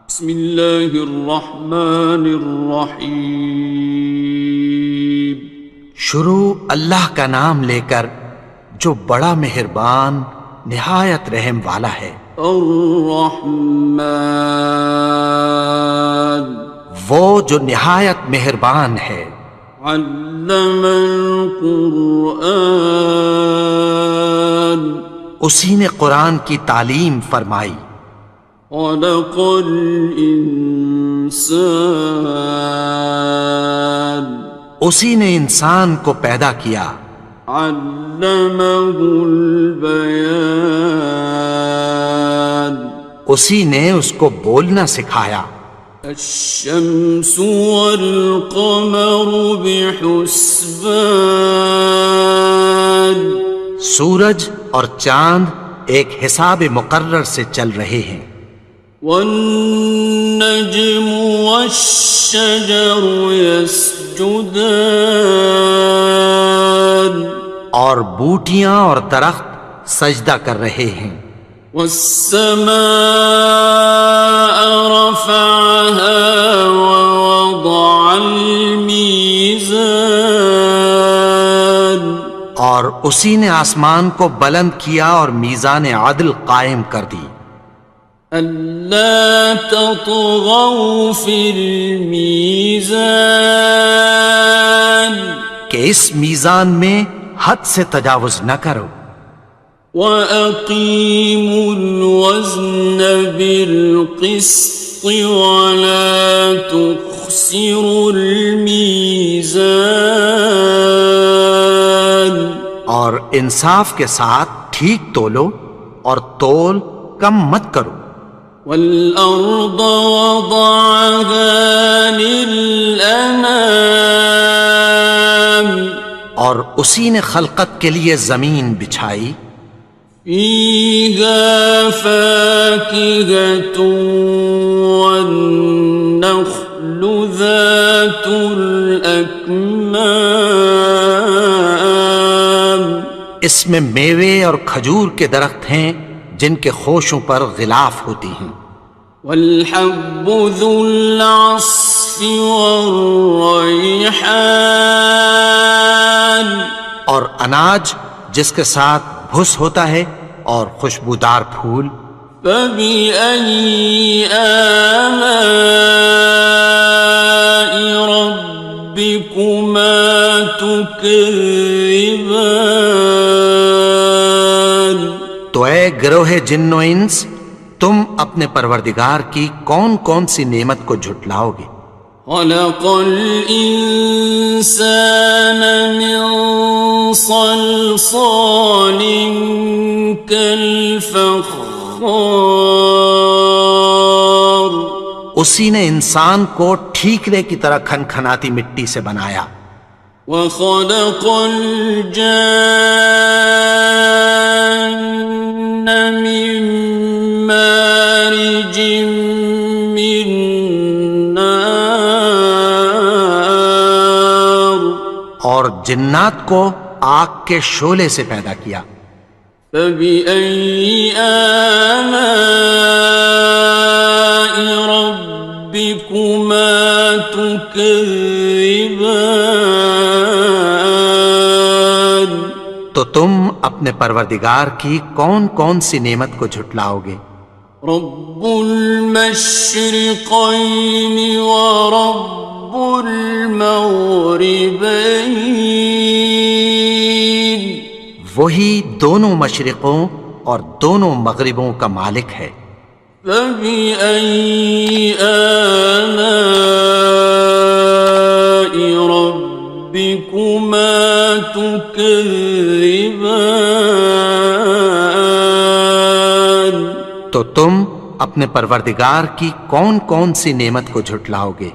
بسم اللہ الرحمن الرحیم۔ شروع اللہ کا نام لے کر جو بڑا مہربان نہایت رحم والا ہے۔ الرحمن، وہ جو نہایت مہربان ہے۔ علم القرآن، اسی نے قرآن کی تعلیم فرمائی۔ خلق الانسان، اسی نے انسان کو پیدا کیا۔ علمہ البیان، اسی نے اس کو بولنا سکھایا۔ الشمس والقمر بحسبان، سورج اور چاند ایک حساب مقرر سے چل رہے ہیں۔ والنجم والشجر يسجدان، اور بوٹیاں اور درخت سجدہ کر رہے ہیں۔ والسماء رفعها ووضع الميزان، اور اسی نے آسمان کو بلند کیا اور میزان عدل قائم کر دی۔ ألا تطغوا في الميزان، کہ اس میزان میں حد سے تجاوز نہ کرو۔ وَأَقِيمُوا الْوَزْنَ بِالْقِسْطِ وَلَا تُخْسِرُوا الْمِيزَانَ، اور انصاف کے ساتھ ٹھیک تولو اور تول کم مت کرو۔ وَالْأَرْضَ وَضَعَهَا لِلْأَنَامِ، اور اسی نے خلقت کے لیے زمین بچھائی۔ فِيهَا فَاكِهَةٌ وَالنَّخْلُ ذَاتُ الْأَكْمَامِ، اس میں میوے اور کھجور کے درخت ہیں جن کے خوشوں پر غلاف ہوتی ہیں۔ وَالْحَبُّ ذُو الْعَصْفِ وَالرَّيْحَانِ، اور اناج جس کے ساتھ بھس ہوتا ہے اور خوشبودار پھول۔ فَبِأَيِّ آلَاءِ رَبِّكُمَا تُكَذِّبَانِ، تو اے گروہ جن و انس، تم اپنے پروردگار کی کون کون سی نعمت کو جھٹلاؤ گے؟ خَلَقَ الْإِنسَانَ مِنْ صَلْصَالٍ كَالْفَخَّارِ، اسی نے انسان کو ٹھیکرے کی طرح کھنکھناتی مٹی سے بنایا۔ وَخَلَقَ الْجَانَّ مِن مَّارِجٍ مِّن نَّارٍ، اور جنات کو آگ کے شعلے سے پیدا کیا۔ فَبِأَيِّ آلَاءِ رَبِّكُمَا تُكَذِّبَانِ، تو تم اپنے پروردگار کی کون کون سی نعمت کو جھٹلاؤ گے؟ رب المشرقین ورب المغربین، وہی دونوں مشرقوں اور دونوں مغربوں کا مالک ہے۔ فَبِأَيِّ آلَاءِ رَبِّكُمَا تُكَذِّبَانِ، تو تم اپنے پروردگار کی کون کون سی نعمت کو جھٹلاؤ گے؟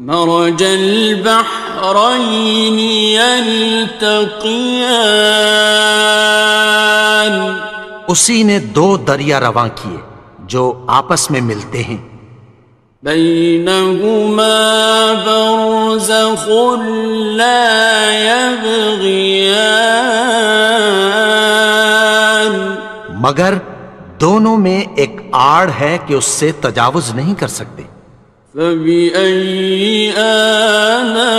مرج البحرین یلتقیان، اسی نے دو دریا رواں کیے جو آپس میں ملتے ہیں۔ بینہما برزخ لا یبغیان، مگر دونوں میں ایک آڑ ہے کہ اس سے تجاوز نہیں کر سکتے۔ فبأي آلاء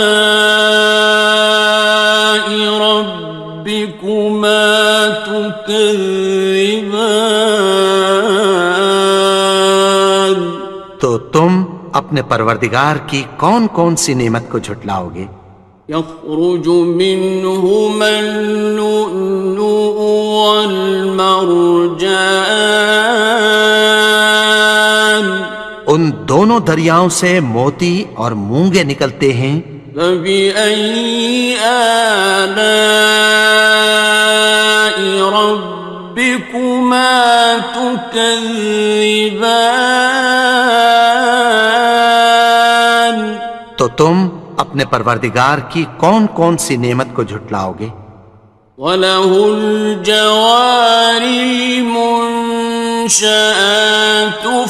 ربكما تكذبان؟ تو تم اپنے پروردگار کی کون کون سی نعمت کو جھٹلاؤ گے؟ يخرج منهما اللؤلؤ والمرجان ان دونوں دریاؤں سے موتی اور مونگے نکلتے ہیں۔ فبأي آلاء ربكما تكذبان؟ تو تم اپنے پروردگار کی کون کون سی نعمت کو جھٹلاؤ گے؟ وَلَهُ الْجَوَارِ الْمُنشَآتُ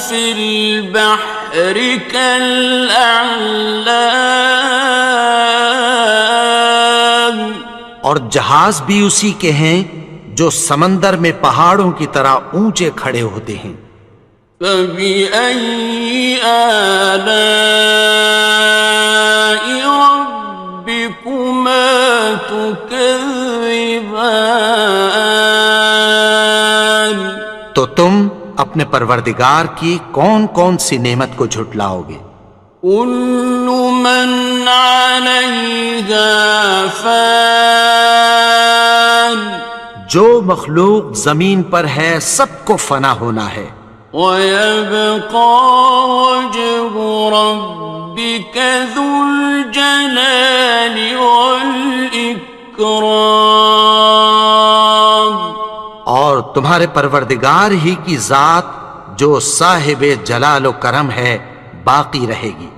فِي الْبَحْرِ كَالْأَعْلَامِ، اور جہاز بھی اسی کے ہیں جو سمندر میں پہاڑوں کی طرح اونچے کھڑے ہوتے ہیں۔ فَبِأَيِّ آلَاءِ رَبِّكُمَا تُكَذِّبَانِ؟ تو تم اپنے پروردگار کی کون کون سی نعمت کو جھٹلاؤ گے؟ كُلُّ مَنْ عَلَيْهَا فَانٍ، جو مخلوق زمین پر ہے سب کو فنا ہونا ہے۔ وَيَبْقَى وَجْهُ رَبِّكَ ذُو الْجَلَالِ وَالْإِكْرَامِ، اور تمہارے پروردگار ہی کی ذات جو صاحب جلال و کرم ہے باقی رہے گی۔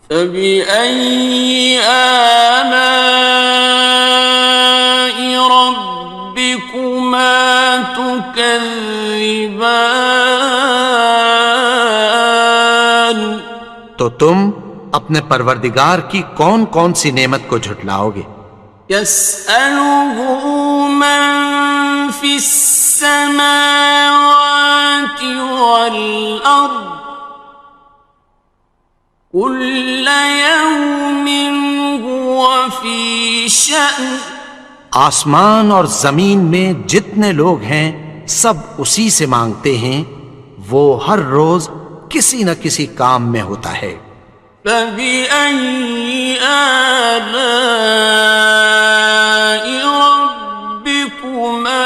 فَبِأَيِّ آلَاءِ رَبِّكُمَا تُكَذِّبَانِ؟ تو تم اپنے پروردگار کی کون کون سی نعمت کو جھٹلاؤ گے؟ يَسْأَلُهُ مَن فِي السَّمَاوَاتِ وَالْأَرْضِ كُلَّ يَوْمٍ هُوَ فِي شَأْنٍ، آسمان اور زمین میں جتنے لوگ ہیں سب اسی سے مانگتے ہیں، وہ ہر روز کسی نہ کسی کام میں ہوتا ہے۔ فَبِأَيِّ آلَاءِ رَبِّكُمَا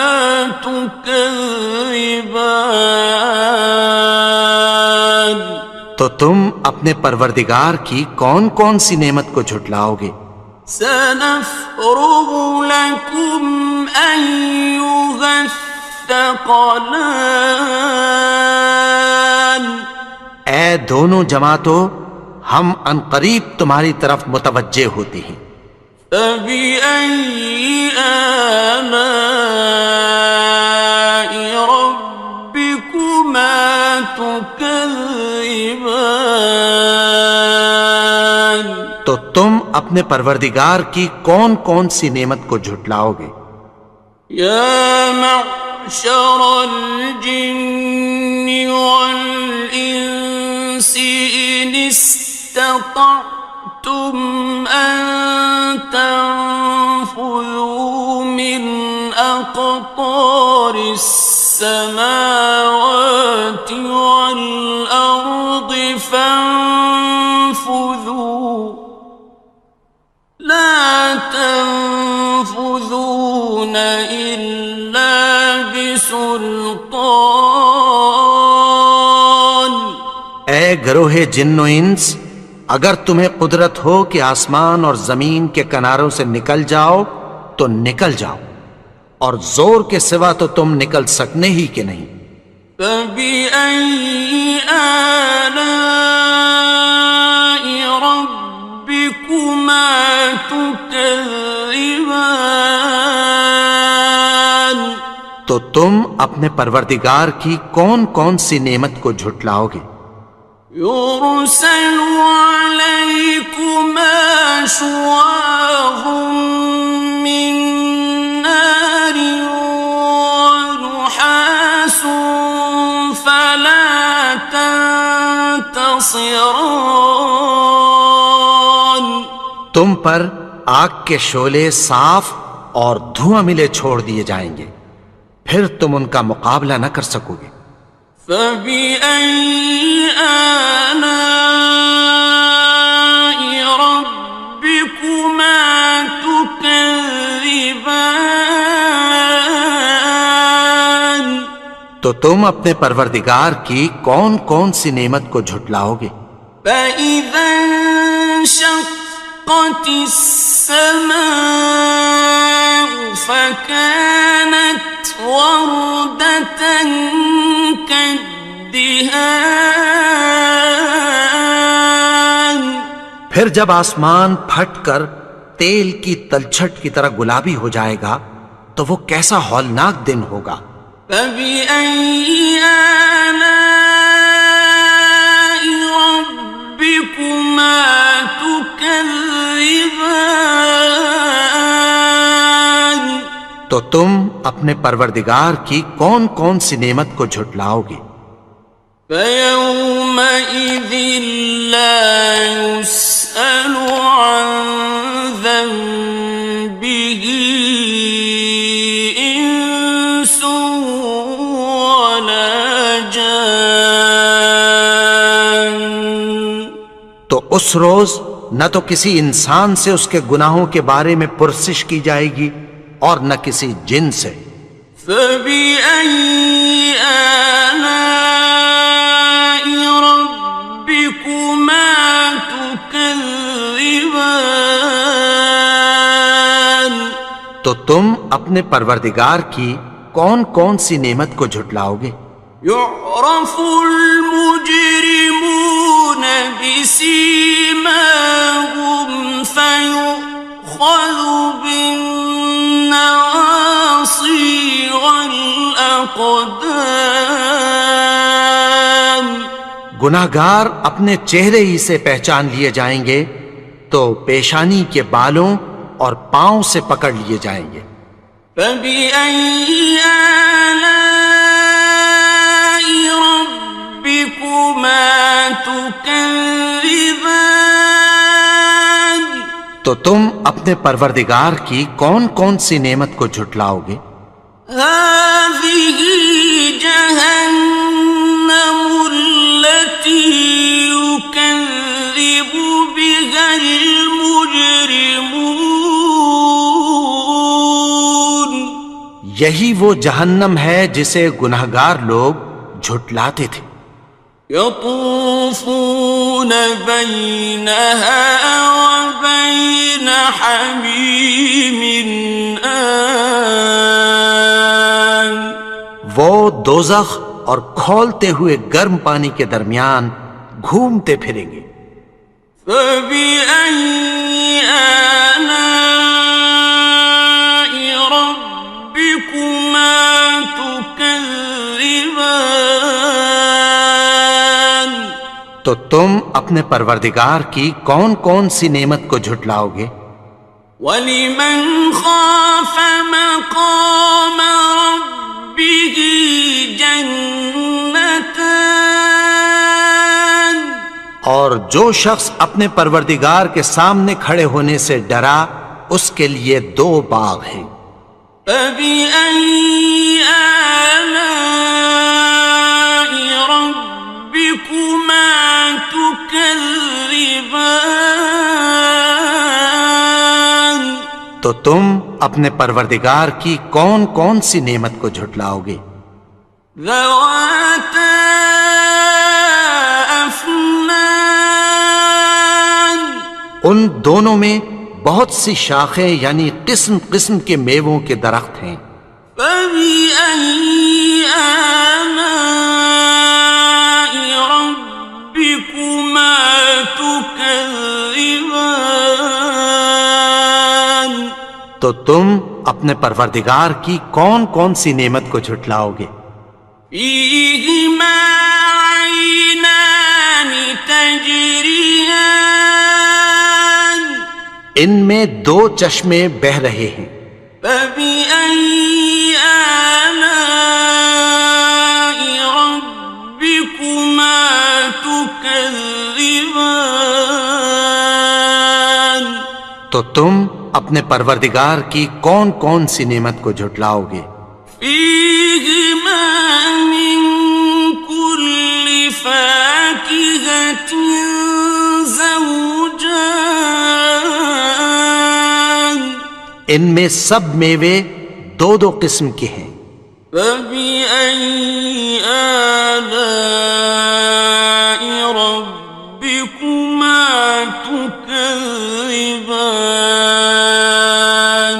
تُكَذِّبَانِ؟ تو تم اپنے پروردگار کی کون کون سی نعمت کو جھٹلاؤ گے؟ سَنَفْرُغُ لَكُمْ أَيُّهَ الثَّقَلَانِ؟ اے دونوں جماعتوں، ہم عنقریب تمہاری طرف متوجہ ہوتے ہیں۔ فَبِأَيِّ آلَاءِ رَبِّكُمَا تُكَذِّبَانِ؟ تو تم اپنے پروردگار کی کون کون سی نعمت کو جھٹلاؤ گے؟ يَا مَعْشَرَ الْجِنِّ وَالْإِنسِ إِنِ اسْتَطَعْتُمْ أَن تَنفُذُوا مِنْ أَقْطَارِ السَّمَاوَاتِ وَالْأَرْضِ فَانفُذُوا لَا تَنفُذُونَ إِلَّا بِسُلْطَانٍ۔ اے گروہ جن و انس، اگر تمہیں قدرت ہو کہ آسمان اور زمین کے کناروں سے نکل جاؤ تو نکل جاؤ، اور زور کے سوا تو تم نکل سکنے ہی کہ نہیں۔ فَبِأَيِّ آلَاءِ رَبِّكُمَا تُكَذِّبَانِ؟ تو تم اپنے پروردگار کی کون کون سی نعمت کو جھٹلاؤ گے؟ يُرْسَلُ عَلَيْكُمَا شُوَاظٌ مِّن نَّارٍ وَنُحَاسٌ فَلَا خصران. تم پر آگ کے شعلے صاف اور دھواں ملے چھوڑ دیے جائیں گے، پھر تم ان کا مقابلہ نہ کر سکو گے۔ فبأي آلاء ربكما تكذبان. تو تم اپنے پروردگار کی کون کون سی نعمت کو جھٹلاؤ گے؟ فإذا انشقت السماء فكانت وردة كالدهان. پھر جب آسمان پھٹ کر تیل کی تلچھٹ کی طرح گلابی ہو جائے گا تو وہ کیسا ہولناک دن ہوگا۔ فبأي آلاء ربكما تكذبان. تو تم اپنے پروردگار کی کون کون سی نعمت کو جھٹلاؤ گے؟ فيومئذ لا يسأل عن ذنبه إنس ولا جان. تو اس روز نہ تو کسی انسان سے اس کے گناہوں کے بارے میں پرسش کی جائے گی اور نہ کسی جن سے۔ فبأي آلاء ربكما تكذبان. تو تم اپنے پروردگار کی کون کون سی نعمت کو جھٹلاؤ گے؟ يعرف المجرمون بسيماهم فيؤخذ بالنواصي والأقدام. گناہگار اپنے چہرے ہی سے پہچان لیے جائیں گے تو پیشانی کے بالوں اور پاؤں سے پکڑ لیے جائیں گے۔ فبأي آلاء ربكما تكذبان. تو تم اپنے پروردگار کی کون کون سی نعمت کو جھٹلاؤ گے؟ هذه جهنم التي يكذب بها المجرمون. یہی وہ جہنم ہے جسے گناہگار لوگ جھٹلاتے تھے۔ يطوفون بينها وبين حميم آن. وہ دوزخ اور کھولتے ہوئے گرم پانی کے درمیان گھومتے پھریں گے۔ فبأي آلاء ربكما تكذبان. تو تم اپنے پروردگار کی کون کون سی نعمت کو جھٹلاؤ گے؟ وَلِمَنْ خَافَ مَقَامَ رَبِّهِ جَنَّتَانِ. اور جو شخص اپنے پروردگار کے سامنے کھڑے ہونے سے ڈرا اس کے لیے دو باغ ہیں۔ فَبِأَيِّ آلَاءِ رَبِّكُمَا تُكَذِّبَانِ. تو تم اپنے پروردگار کی کون کون سی نعمت کو جھٹلاؤ گے؟ ذَوَاتَا أَفْنَانٍ. ان دونوں میں بہت سی شاخیں یعنی قسم قسم کے میووں کے درخت ہیں۔ فَبِأَيِّ آلَاءِ رَبِّكُمَا تُكَذِّبَانِ. تو تم اپنے پروردگار کی کون کون سی نعمت کو جھٹلاؤ گے؟ فِيهِمَا عَيْنَانِ تَجْرِيَانِ. ان میں دو چشمے بہہ رہے ہیں۔ فَبِأَيِّ آلَاءِ رَبِّكُمَا تُكَذِّبَانِ. تم اپنے پروردگار کی کون کون سی نعمت کو جھٹلاؤ گے؟ فيهما من كل فاكهة زوجان ان میں سب میوے دو دو قسم کے ہیں۔ فبأي آلاء ربكما تكذبان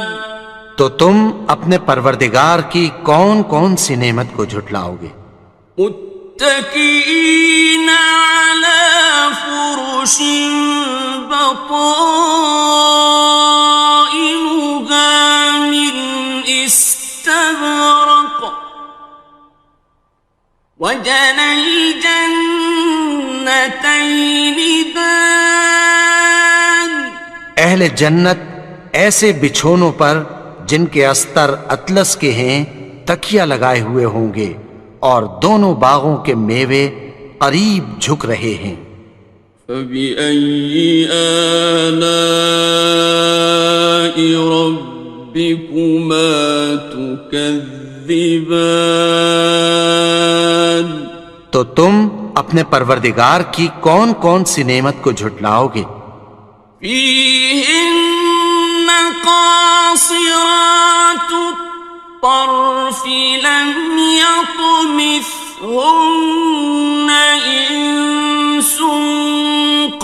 تو تم اپنے پروردگار کی کون کون سی نعمت کو جھٹلاؤ گے؟ متكئين على فرش بطائنها من استبرق وجنى الجنتين دان اہل جنت ایسے بچھونوں پر جن کے استر اطلس کے ہیں تکیہ لگائے ہوئے ہوں گے، اور دونوں باغوں کے میوے قریب جھک رہے ہیں۔ فبأي آلاء ربكما تكذبان تو تم اپنے پروردگار کی کون کون سی نعمت کو جھٹلاؤ گے؟ فيهن قاصرات الطرف لم يطمثهن إنس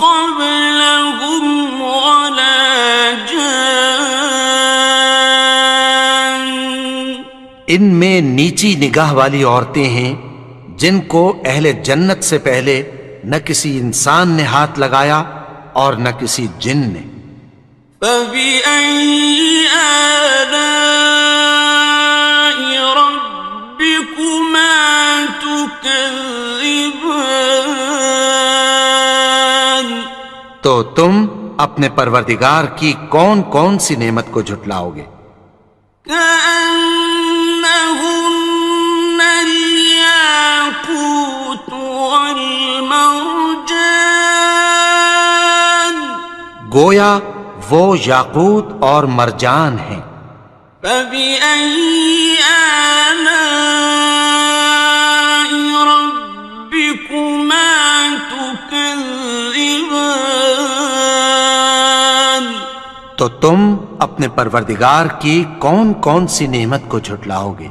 قبلهم ولا جان ان میں نیچی نگاہ والی عورتیں ہیں جن کو اہل جنت سے پہلے نہ کسی انسان نے ہاتھ لگایا اور نہ کسی جن نے۔ فبأي آلاء ربكما تكذبان تو تم اپنے پروردگار کی کون کون سی نعمت کو جھٹلاؤ گے؟ كأنهن الياقوت والمرجان گویا وہ یاقوت اور مرجان ہیں۔ فبأي آلاء ربكما تكذبان تو تم اپنے پروردگار کی کون کون سی نعمت کو جھٹلاؤ گے؟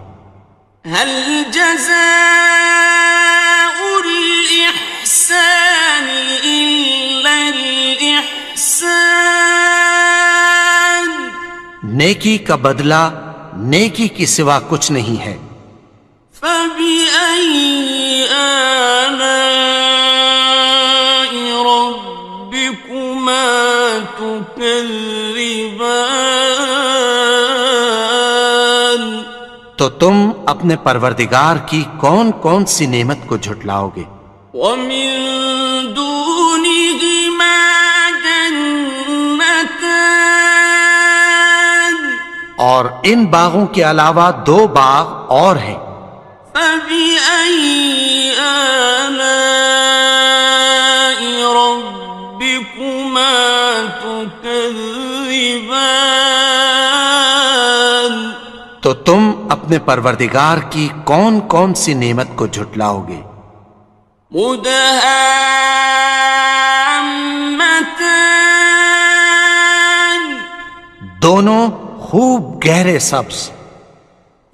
هل جزاء الإحسان إلا الإحسان نیکی کا بدلہ نیکی کی سوا کچھ نہیں ہے۔ فبأي آلاء ربكما تكذبان تو تم اپنے پروردگار کی کون کون سی نعمت کو جھٹلاؤ گے؟ ومن دونهما جنتان اور ان باغوں کے علاوہ دو باغ اور ہیں۔ فبأي آلاء ربكما تكذبان تو تم اپنے پروردگار کی کون کون سی نعمت کو جھٹلاؤ گے؟ مدهامتان دونوں خوب گہرے سبز۔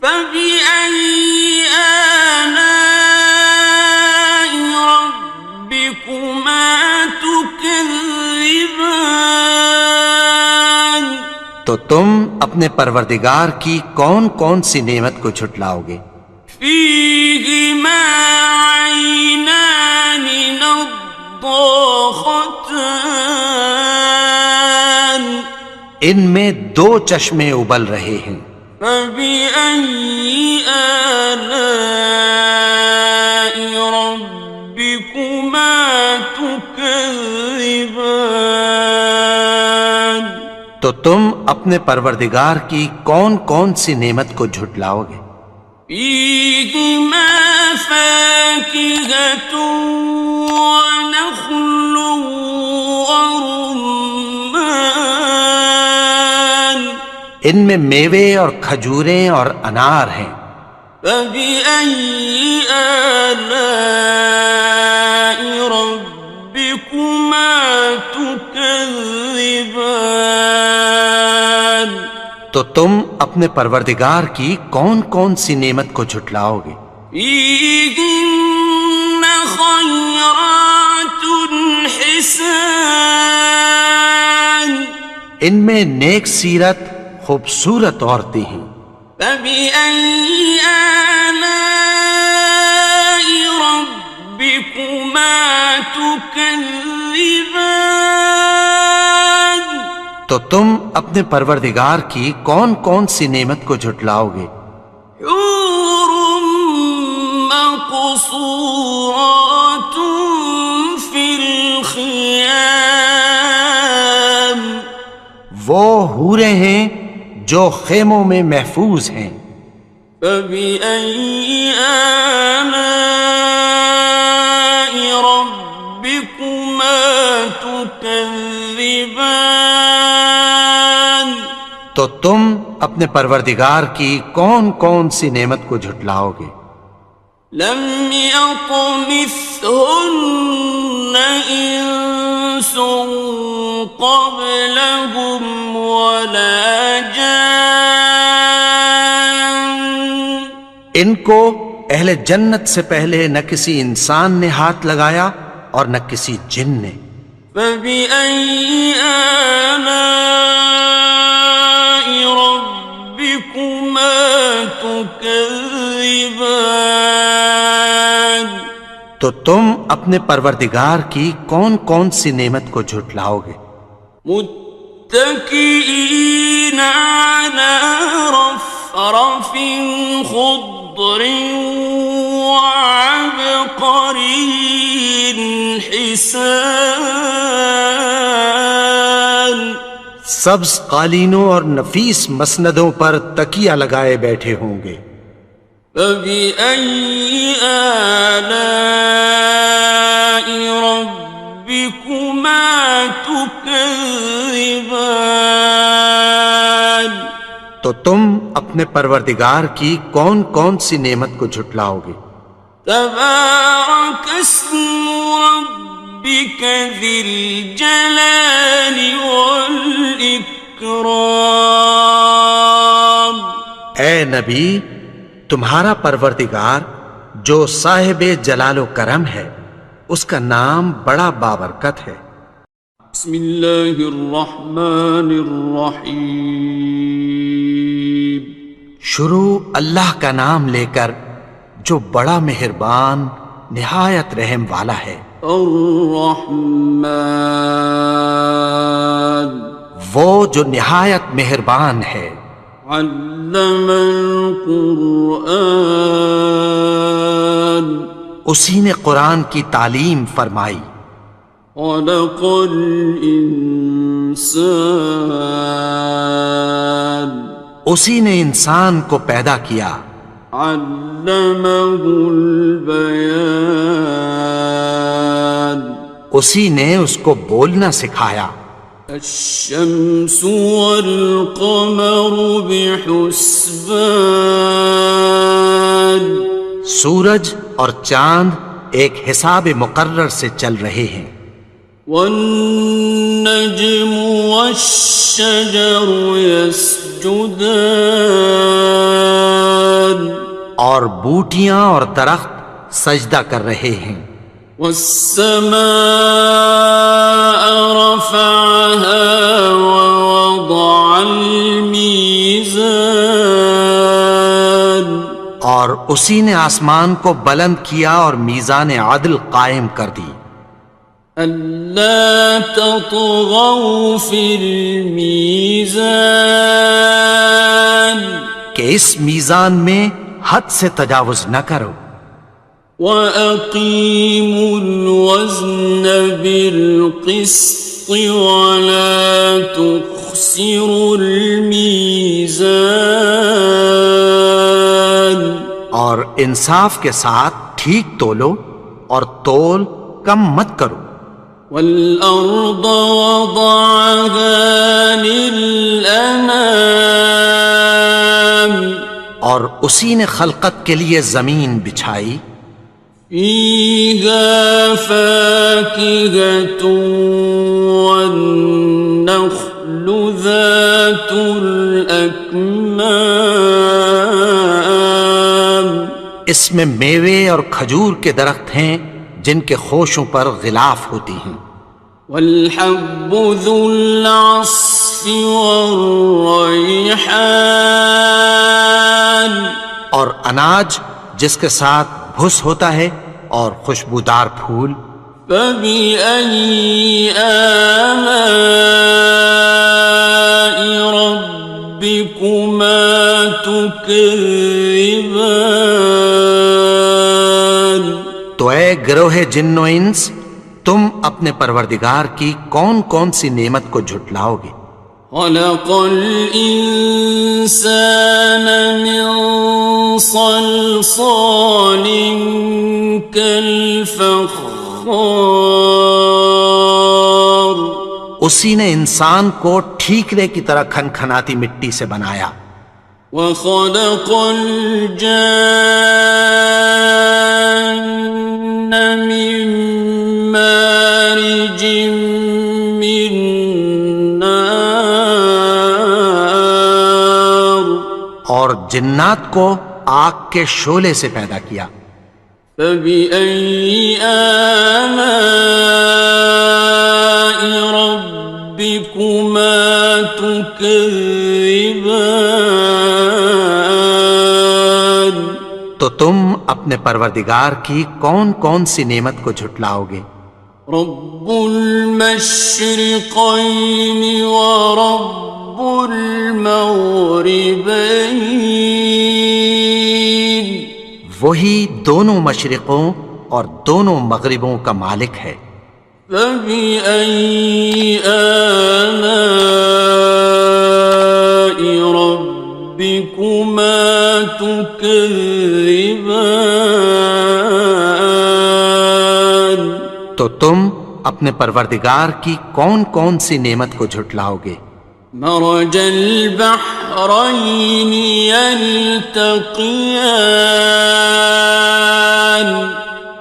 فبأي آلاء ربكما تكذبان تو تم اپنے پروردگار کی کون کون سی نعمت کو جھٹلاؤ گے؟ فيهما عينان نضاختان ان میں دو چشمے ابل رہے ہیں۔ فبأي آلاء ربكما تكذبان تو تم اپنے پروردگار کی کون کون سی نعمت کو جھٹلاؤ گے؟ فيهما فاكهة ونخل ورمان ان میں میوے اور کھجوریں اور انار ہیں. فبأي آلاء ربكما تكذبان. تو تم اپنے پروردگار کی کون کون سی نعمت کو جھٹلاؤ گے؟ فيهن خيرات حسان. ان میں نیک سیرت خوبصورت عورتیں ہیں. فبأي آلاء ربكما تكذبان. تو تم اپنے پروردگار کی کون کون سی نعمت کو جھٹلاؤ گے؟ حور مقصورات في الخيام. وہ حوریں ہیں جو خیموں میں محفوظ ہیں. فبأي آلاء ربكما تكذبان. تو تم اپنے پروردگار کی کون کون سی نعمت کو جھٹلاؤ گے؟ لم يطمثهن إنس قبلهم ولا جان. ان کو اہل جنت سے پہلے نہ کسی انسان نے ہاتھ لگایا اور نہ کسی جن نے. فبأي آلاء ربكما تكذبان. تو تم اپنے پروردگار کی کون کون سی نعمت کو جھٹلاؤ گے؟ متكئين على رفرف خضر وعبقري حسان. سبز قالینوں اور نفیس مسندوں پر تکیہ لگائے بیٹھے ہوں گے. فبأي آلاء ربكما تكذبان. تو تم اپنے پروردگار کی کون کون سی نعمت کو جھٹلاؤ گے؟ تبارك اسم ربك ذي الجلال والإكرام. اے نبی، تمہارا پروردگار جو صاحب جلال و کرم ہے، اس کا نام بڑا بابرکت ہے. بسم اللہ الرحمن الرحیم. شروع اللہ کا نام لے کر جو بڑا مہربان نہایت رحم والا ہے. الرحمن وہ جو نہایت مہربان ہے. علم القرآن اسی نے قرآن کی تعلیم فرمائی. خلق الانسان اسی نے انسان کو پیدا کیا. علمہ البیان اسی نے اس کو بولنا سکھایا. الشمس والقمر بحسبان سورج اور چاند ایک حساب مقرر سے چل رہے ہیں. والنجم والشجر يسجدان اور بوٹیاں اور درخت سجدہ کر رہے ہیں. والسماء رفعها ووضع الميزان اور اسی نے آسمان کو بلند کیا اور میزان عدل قائم کر دی. ألا تطغوا في الميزان کہ اس میزان میں حد سے تجاوز نہ کرو. وَأَقِيمُوا الْوَزْنَ بِالْقِسْطِ وَلَا تُخْسِرُوا الْمِيزَانَ اور انصاف کے ساتھ ٹھیک تولو اور تول کم مت کرو. وَالْأَرْضَ وَضَعَهَا لِلْأَنَامِ اور اسی نے خلقت کے لیے زمین بچھائی، فيها فاكهة والنخل ذات الأكمام، اس میں میوے اور کھجور کے درخت ہیں جن کے خوشوں پر غلاف ہوتی ہیں، والحب ذو العصف والریحان، اور اناج جس کے ساتھ بھس ہوتا ہے اور خوشبودار پھول، فبأي آلاء ربكما تكذبان۔ تو اے گروہ جن و انس، تم اپنے پروردگار کی کون کون سی نعمت کو جھٹلاؤ گے؟ خلق الإنسان من صلصال كالفخار، اسی نے انسان کو ٹھیکرے کی طرح کھنکھناتی مٹی سے بنایا، وخلق الجان من مارج من نار، اور جنات کو آگ کے شعلے سے پیدا کیا، فبأي آلاء ربكما تكذبان۔ تو تم اپنے پروردگار کی کون کون سی نعمت کو جھٹلاؤ گے؟ رب المشرقين ورب المغربين، وہی دونوں مشرقوں اور دونوں مغربوں کا مالک ہے، فبأي آلاء ربكما تكذبان۔ تو تم اپنے پروردگار کی کون کون سی نعمت کو جھٹلاؤ گے؟ مرج البحرين يلتقيان،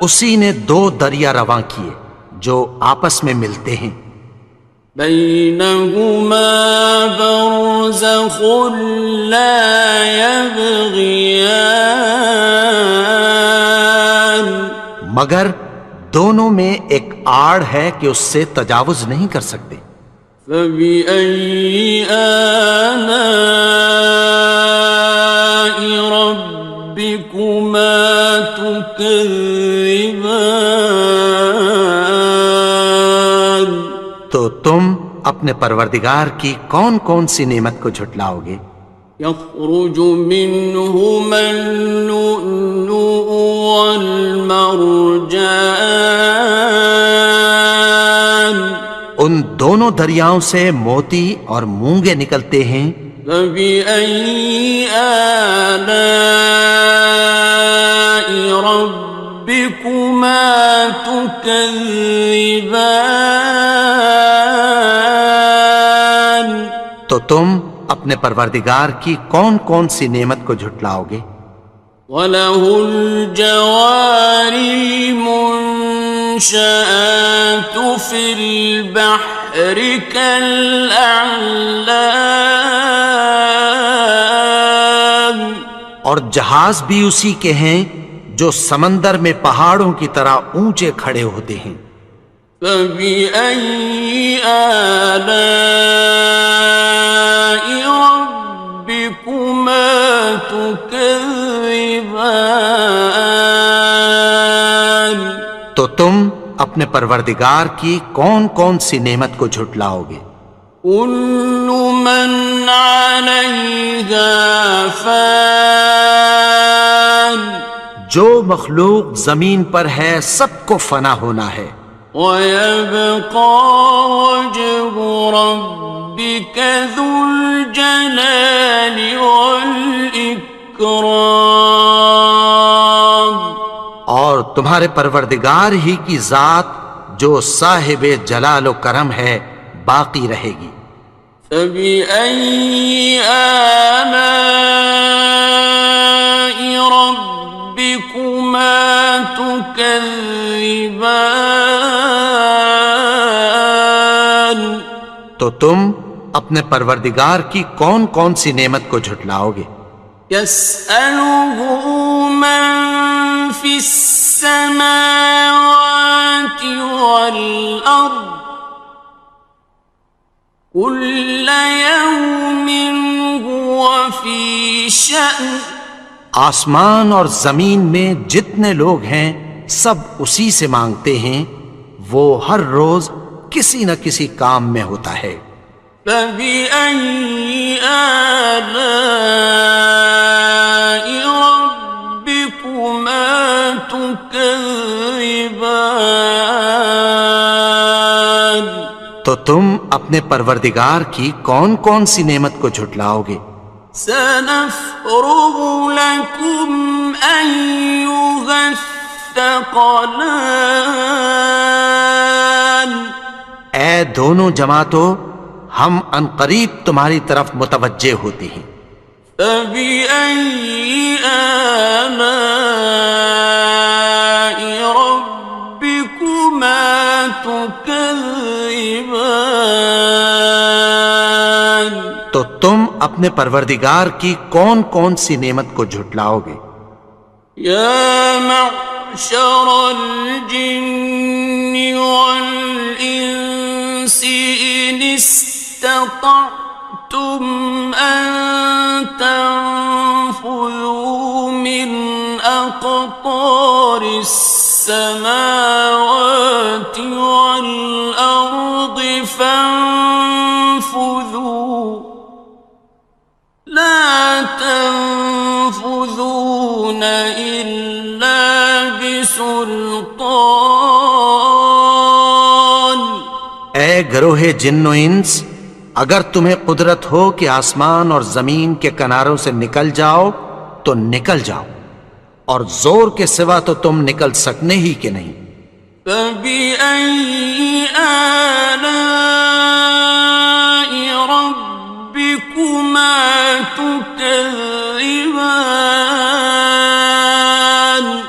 اسی نے دو دریا رواں کیے جو آپس میں ملتے ہیں، بينهما برزخ لا يبغيان، مگر دونوں میں ایک آڑ ہے کہ اس سے تجاوز نہیں کر سکتے، فبأي آلاء ربكما تكذبان۔ تو تم اپنے پروردگار کی کون کون سی نعمت کو جھٹلاؤ گے؟ يخرج منهما اللؤلؤ والمرجان، ان دونوں دریاؤں سے موتی اور مونگے نکلتے ہیں، فبأي آلاء ربكما تكذبان۔ تو تم اپنے پروردگار کی کون کون سی نعمت کو جھٹلاؤ گے؟ وَلَهُ الْجَوَارِ الْمُنشَآتُ فِي الْبَحْرِ كَالْأَعْلَامِ، اور جہاز بھی اسی کے ہیں جو سمندر میں پہاڑوں کی طرح اونچے کھڑے ہوتے ہیں، فبأي آلاء ربكما تكذبان۔ تو تم اپنے پروردگار کی کون کون سی نعمت کو جھٹلاؤ گے؟ كل من عليها فان، جو مخلوق زمین پر ہے سب کو فنا ہونا ہے، ويبقى وجه ربك ذو الجلال والإكرام، اور تمہارے پروردگار ہی کی ذات جو صاحب جلال و کرم ہے باقی رہے گی، فبأي آلاء ربكما تكذبان؟ تو تم اپنے پروردگار کی کون کون سی نعمت کو جھٹلاؤ گے؟ يسأله من في السماوات والأرض كل يوم هو في شأن. آسمان اور زمین میں جتنے لوگ ہیں سب اسی سے مانگتے ہیں، وہ ہر روز کسی نہ کسی کام میں ہوتا ہے۔ فبأي آلاء ربكما تكذبان؟ تو تم اپنے پروردگار کی کون کون سی نعمت کو جھٹلاؤ گے؟ سنفرغ لكم أيها الثقلان. اے دونوں جماعتوں، ہم عنقریب تمہاری طرف متوجہ ہوتے ہیں۔ فبأي آلاء ربكما تكذبان؟ تو تم اپنے پروردگار کی کون کون سی نعمت کو جھٹلاؤ گے؟ یا معشر الجن والانس ان استطعتم ان تنفذوا من اقطار السماوات والارض فانفذوا لا تنفذون إلا بسلطان. اے گروہ جن و انس، اگر تمہیں قدرت ہو کہ آسمان اور زمین کے کناروں سے نکل جاؤ تو نکل جاؤ، اور زور کے سوا تو تم نکل سکنے ہی کہ نہیں۔ فبأي آلاء ربكما تكذبان؟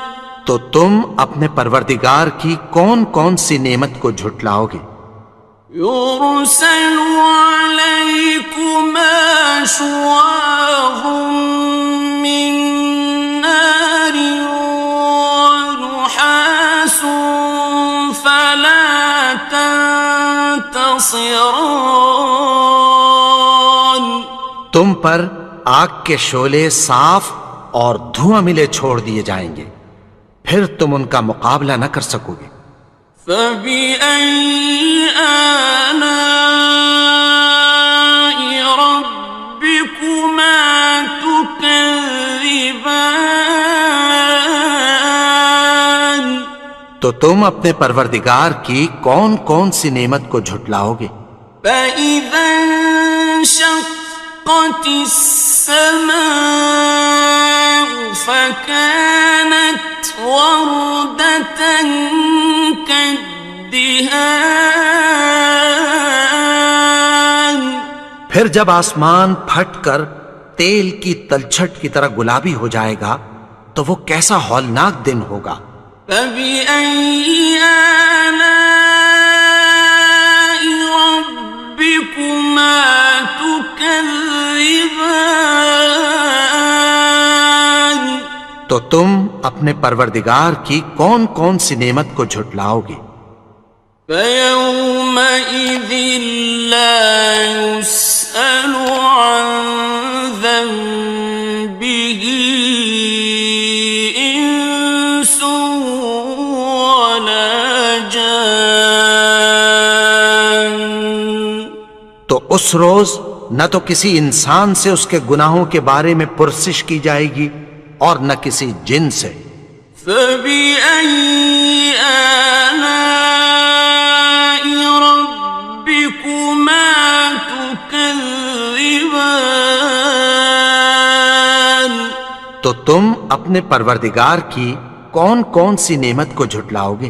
تو تم اپنے پروردگار کی کون کون سی نعمت کو جھٹلاؤ گے؟ يرسل عليكما شواظ من نار ونحاس فلا تنتصران. تم پر آگ کے شعلے صاف اور دھواں ملے چھوڑ دیے جائیں گے، پھر تم ان کا مقابلہ نہ کر سکو گے۔ فبأي آلاء ربكما تكذبان؟ تو تم اپنے پروردگار کی کون کون سی نعمت کو جھٹلاؤ گے؟ فإذا انشقت السماء فكانت وردة كالدهان. پھر جب آسمان پھٹ کر تیل کی تلچھٹ کی طرح گلابی ہو جائے گا تو وہ کیسا ہولناک دن ہوگا۔ فبأي آلاء ربكما تكذبان؟ تو تم اپنے پروردگار کی کون کون سی نعمت کو جھٹلاؤ گے؟ فيومئذ لا يسأل عن ذنبه إنس ولا جان. تو اس روز نہ تو کسی انسان سے اس کے گناہوں کے بارے میں پرسش کی جائے گی اور نہ کسی جن سے۔ فبأي آلاء ربكما تكذبان؟ تو تم اپنے پروردگار کی کون کون سی نعمت کو جھٹلاؤ گے؟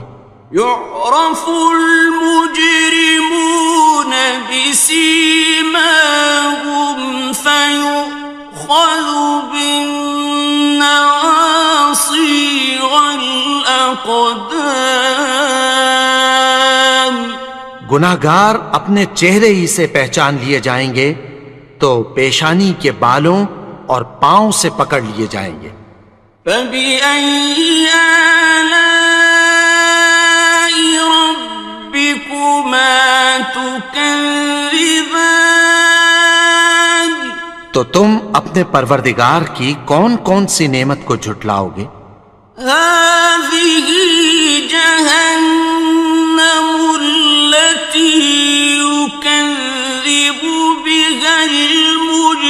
يعرف المجرمون بسيماهم گناہگار اپنے چہرے ہی سے پہچان لیے جائیں گے تو پیشانی کے بالوں اور پاؤں سے پکڑ لیے جائیں گے۔ فَبِأَيِّ آلَاءِ رَبِّكُمَا تُكَذِّبَانِ؟ تو تم اپنے پروردگار کی کون کون سی نعمت کو جھٹلاؤ گے؟ هَٰذِهِ جَهَنَّمُ الَّتِي يُكَذِّبُ بِهَا الْمُجْرِمُونَ۔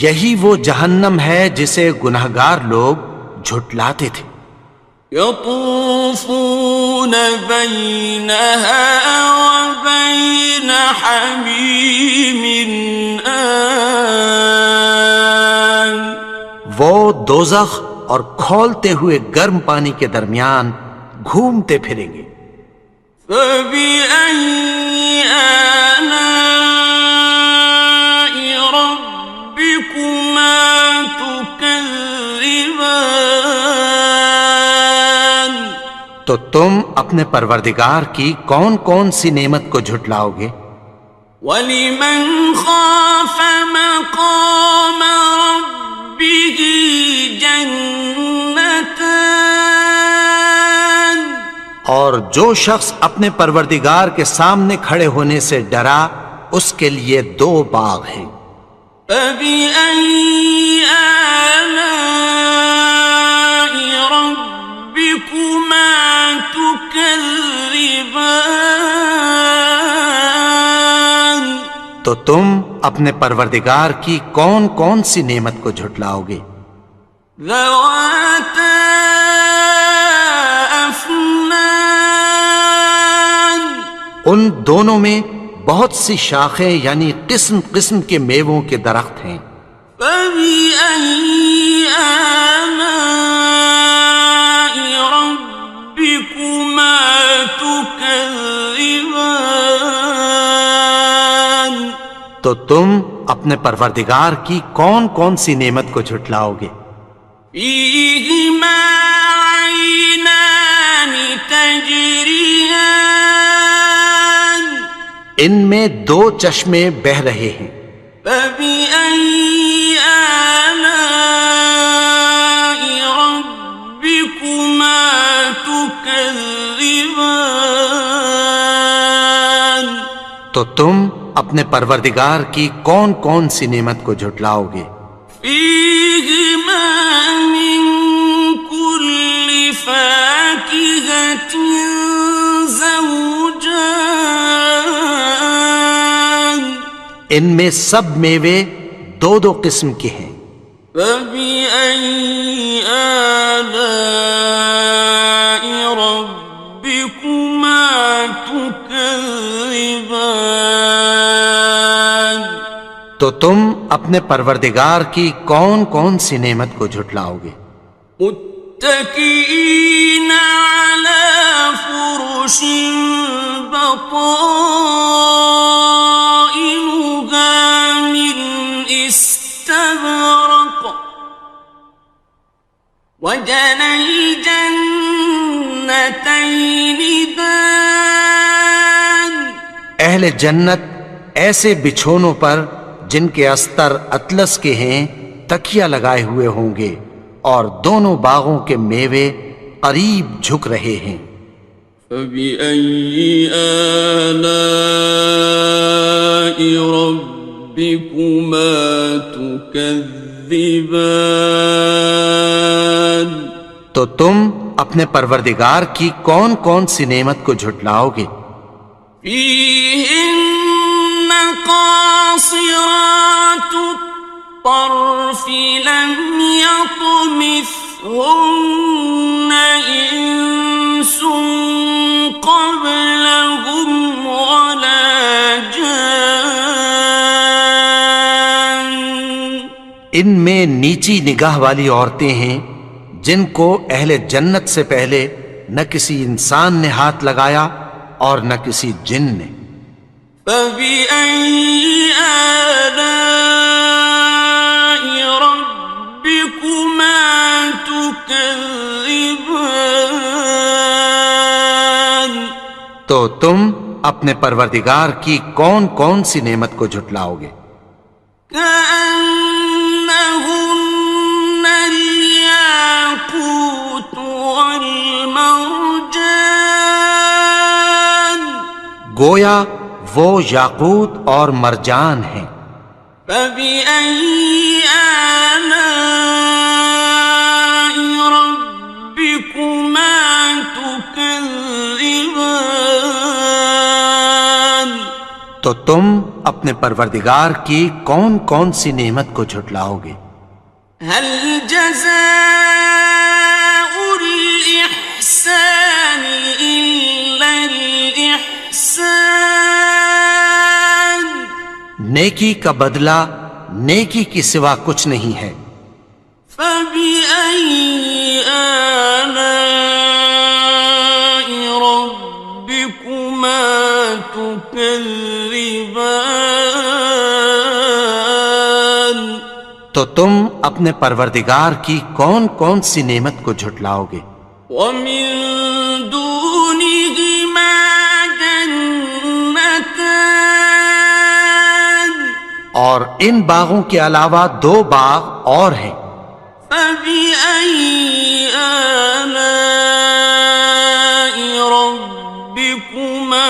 یہی وہ جہنم ہے جسے گناہگار لوگ جھٹلاتے تھے۔ يطوفون بينها وبين حميم آن۔ وہ دوزخ اور کھولتے ہوئے گرم پانی کے درمیان گھومتے پھریں گے۔ فَبِأَيِّ آلَاءِ رَبِّكُمَا تُكَذِّبَانِ؟ تو تم اپنے پروردگار کی کون کون سی نعمت کو جھٹلاؤ گے؟ وَلِمَنْ خَافَ مَقَامَ رَبِّهِ جَنَّتَانِ؟ اور جو شخص اپنے پروردگار کے سامنے کھڑے ہونے سے ڈرا اس کے لیے 2 باغ ہیں۔ فَبِأَيِّ آلَاءِ رَبِّكُمَا تُكَذِّبَانِ؟ تو تم اپنے پروردگار کی کون کون سی نعمت کو جھٹلاؤ گے؟ ذَوَاتَا أَفْنَانٍ۔ ان دونوں میں بہت سی شاخیں یعنی قسم قسم کے میووں کے درخت ہیں۔ فَبِأَيِّ آلَاءِ رَبِّكُمَا تُكَذِّبَانِ؟ تو تم اپنے پروردگار کی کون کون سی نعمت کو جھٹلاؤ گے؟ فِيهِمَا عَيْنَانِ تَجْرِيَانِ۔ ان میں 2 چشمے بہہ رہے ہیں۔ فَبِأَيِّ آلَاءِ رَبِّكُمَا تُكَذِّبَانِ؟ تو تم اپنے پروردگار کی کون کون سی نعمت کو جھٹلاؤ گے؟ فِيهِمَا مِن كُلِّ فَاكِهَةٍ زَوْجَانِ۔ ان میں سب میوے 2 قسم کے ہیں۔ فَبِأَيِّ آلَاءِ رَبِّكُمَا تُكَذِّبَانِ؟ تو تم اپنے پروردگار کی کون کون سی نعمت کو جھٹلاؤ گے؟ متكئين على فرش بطائنها من استبرق وجنى الجنتين دان۔ اہل جنت ایسے بچھونوں پر جن کے استر اطلس کے ہیں تکیہ لگائے ہوئے ہوں گے اور دونوں باغوں کے میوے قریب جھک رہے ہیں۔ فَبِأَيِّ آلَاءِ رَبِّكُمَا تُكَذِّبَانِ؟ تو تم اپنے پروردگار کی کون کون سی نعمت کو جھٹلاؤ گے؟ فِيهِنَّ قَاصِرَاتُ الطَّرْفِ لَمْ يَطْمِثْهُنَّ إِنسٌ قَبْلَهُمْ وَلَا جَانٌّ۔ ان میں نیچی نگاہ والی عورتیں ہیں جن کو اہل جنت سے پہلے نہ کسی انسان نے ہاتھ لگایا اور نہ کسی جن نے۔ فَبِأَيِّ آلَاءِ رَبِّكُمَا تُكَذِّبَانِ؟ تو تم اپنے پروردگار کی کون کون سی نعمت کو جھٹلاؤ گے؟ كأنهن الياقوت والمرجان گویا وہ یاقوت اور مرجان ہیں۔ فبأي آلاء ربكما تكذبان تو تم اپنے پروردگار کی کون کون سی نعمت کو جھٹلاؤ گے؟ هل جزاء الإحسان إلا الإحسان نیکی کا بدلہ نیکی کی سوا کچھ نہیں ہے۔ فبأي آلاء ربكما تكذبان تو تم اپنے پروردگار کی کون کون سی نعمت کو جھٹلاؤ گے؟ ومن دونهما جنتان اور ان باغوں کے علاوہ دو باغ اور ہیں۔ فبأي آلاء ربكما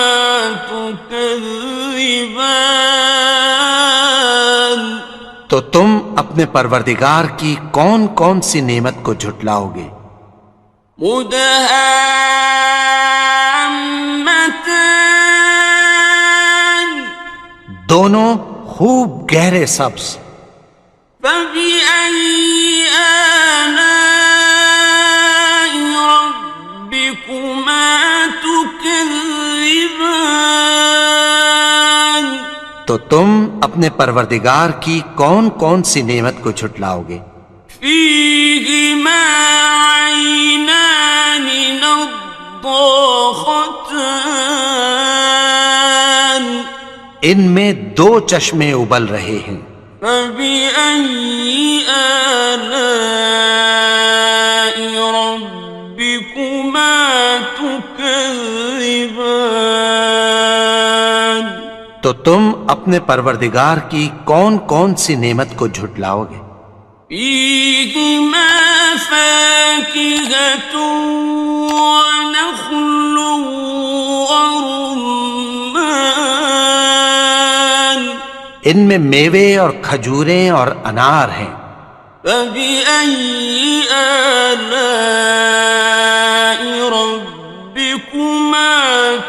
تكذبان تو تم اپنے پروردگار کی کون کون سی نعمت کو جھٹلاؤ گے؟ مدهامتان دونوں خوب گہرے سبز۔ فبأي آلاء ربكما تكذبان تو تم اپنے پروردگار کی کون کون سی نعمت کو جھٹلاؤ گے؟ فيهما عينان نضاختان ان میں دو چشمے ابل رہے ہیں۔ فبأي آلاء ربكما تكذبان تو تم اپنے پروردگار کی کون کون سی نعمت کو جھٹلاؤ گے؟ فيهما فاكهة ونخل ورمان ان میں میوے اور کھجوریں اور انار ہیں۔ فبأي آلاء ربكما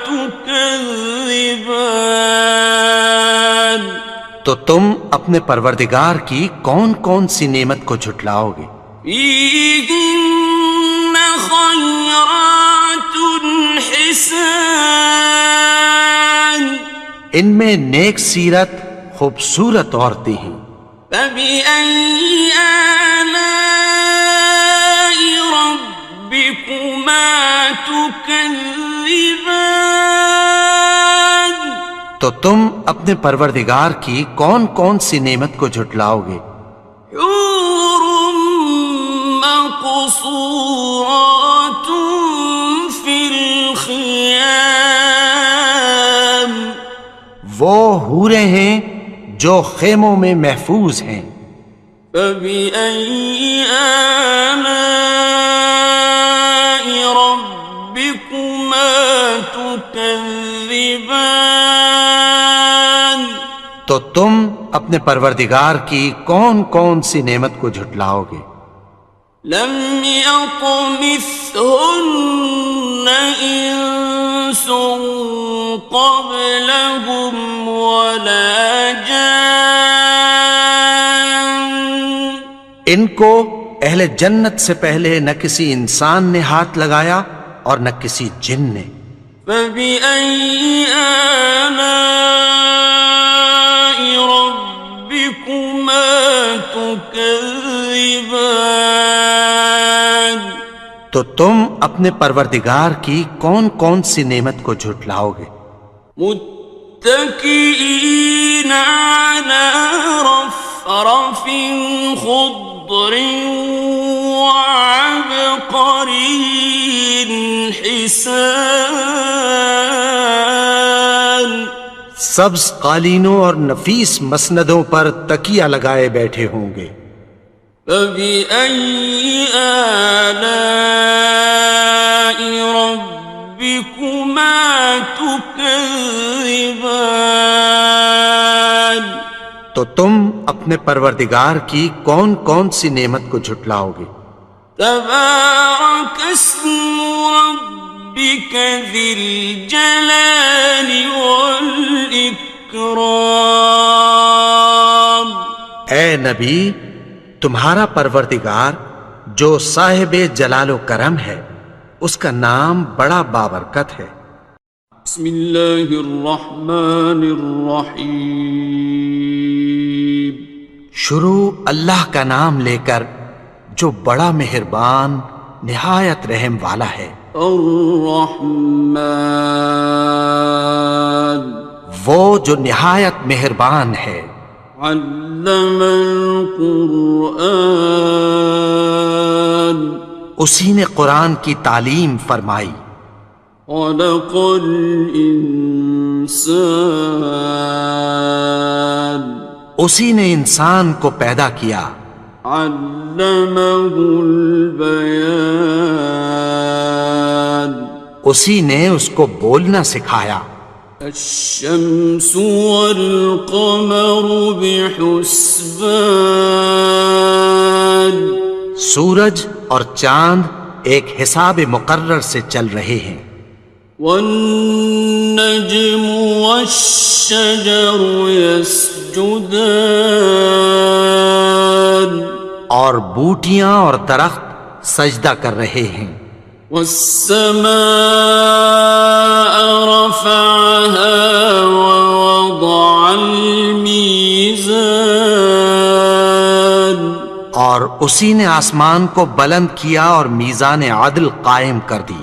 تكذبان تو تم اپنے پروردگار کی کون کون سی نعمت کو جھٹلاؤ گے؟ فيهن خيرات حسان ان میں نیک سیرت خوبصورت عورتیں ہیں۔ فبأي آلاء ربكما تكذبان تو تم اپنے پروردگار کی کون کون سی نعمت کو جھٹلاؤ گے؟ حور مقصورات في الخيام وہ حوریں ہیں جو خیموں میں محفوظ ہیں۔ فبأي آلاء ربكما تكذبان تو تم اپنے پروردگار کی کون کون سی نعمت کو جھٹلاؤ گے؟ لم يطمثهن إنس قبلهم ولا جان ان کو اہل جنت سے پہلے نہ کسی انسان نے ہاتھ لگایا اور نہ کسی جن نے۔ فبأي آلاء ربكما تكذبان تو تم اپنے پروردگار کی کون کون سی نعمت کو جھٹلاؤ گے؟ متكئين على رفرف خضر وعبقري حسان سبز قالینوں اور نفیس مسندوں پر تکیہ لگائے بیٹھے ہوں گے. فبأي آلاء ربكما تكذبان. تو تم اپنے پروردگار کی کون کون سی نعمت کو جھٹلاؤ گے؟ تبارك اسم ربك ذي الجلال والإكرام. اے نبی، تمہارا پروردگار جو صاحب جلال و کرم ہے، اس کا نام بڑا بابرکت ہے. بسم اللہ الرحمن الرحیم. شروع اللہ کا نام لے کر جو بڑا مہربان نہایت رحم والا ہے. الرحمن وہ جو نہایت مہربان ہے. علم القرآن اسی نے قرآن کی تعلیم فرمائی. خلق الانسان اسی نے انسان کو پیدا کیا. علمہ البیان اسی نے اس کو بولنا سکھایا. الشمس والقمر بحسبان سورج اور چاند ایک حساب مقرر سے چل رہے ہیں. والنجم والشجر يسجدان اور بوٹیاں اور درخت سجدہ کر رہے ہیں. والسماء رفعها ووضع الميزان اور اسی نے آسمان کو بلند کیا اور میزان عدل قائم کر دی.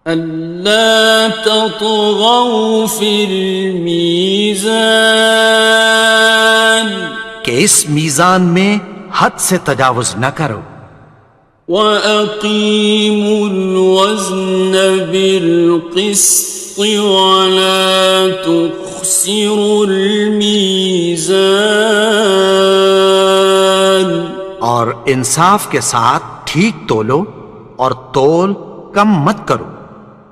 ألا تطغوا في الميزان کہ اس میزان میں حد سے تجاوز نہ کرو. وَأَقِيمُوا الْوَزْنَ بِالْقِسْطِ وَلَا تُخْسِرُوا الْمِيزَانَ اور انصاف کے ساتھ ٹھیک تولو اور تول کم مت کرو.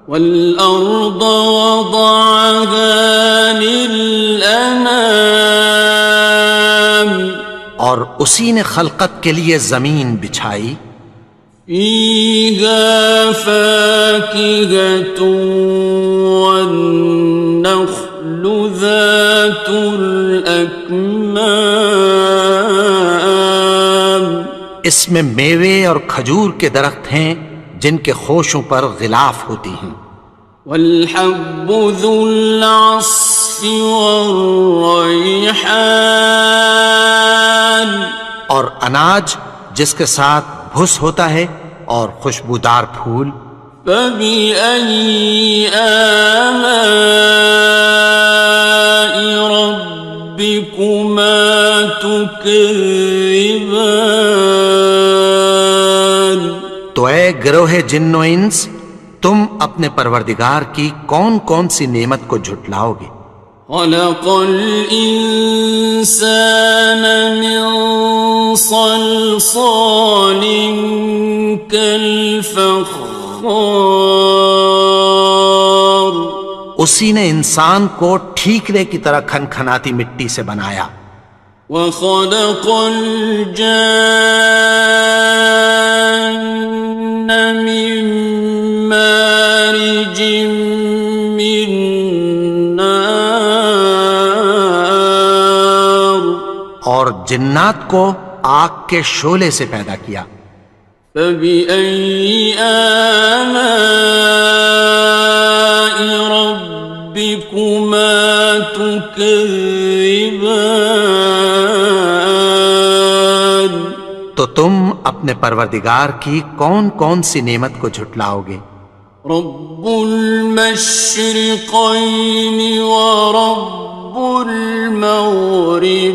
وَالْأَرْضَ وَضَعَهَا لِلْأَنَامِ اور اسی نے خلقت کے لیے زمین بچھائی. فِيهَا فَاكِهَةٌ وَالنَّخْلُ ذَاتُ الْأَكْمَامِ اس میں میوے اور کھجور کے درخت ہیں جن کے خوشوں پر غلاف ہوتی ہیں. وَالْحَبُّ ذُو الْعَصْفِ وَالرَّيْحَانِ اور اناج جس کے ساتھ بھس ہوتا ہے اور خوشبودار پھول. فَبِأَيِّ آلَاءِ رَبِّكُمَا تُكَذِّبَانِ تو اے گروہ جن و انس، تم اپنے پروردگار کی کون کون سی نعمت کو جھٹلاؤ گے؟ خلق الإنسان من صلصال كالفخار اسی نے انسان کو ٹھیکرے کی طرح کھنکھناتی مٹی سے بنایا. وخلق الجان من مارج من نار اور جنات کو آگ کے شعلے سے پیدا کیا. فبأي آلاء ربكما تكذبان تو تم اپنے پروردگار کی کون کون سی نعمت کو جھٹلاؤ گے؟ رب المشرقين ورب المغربين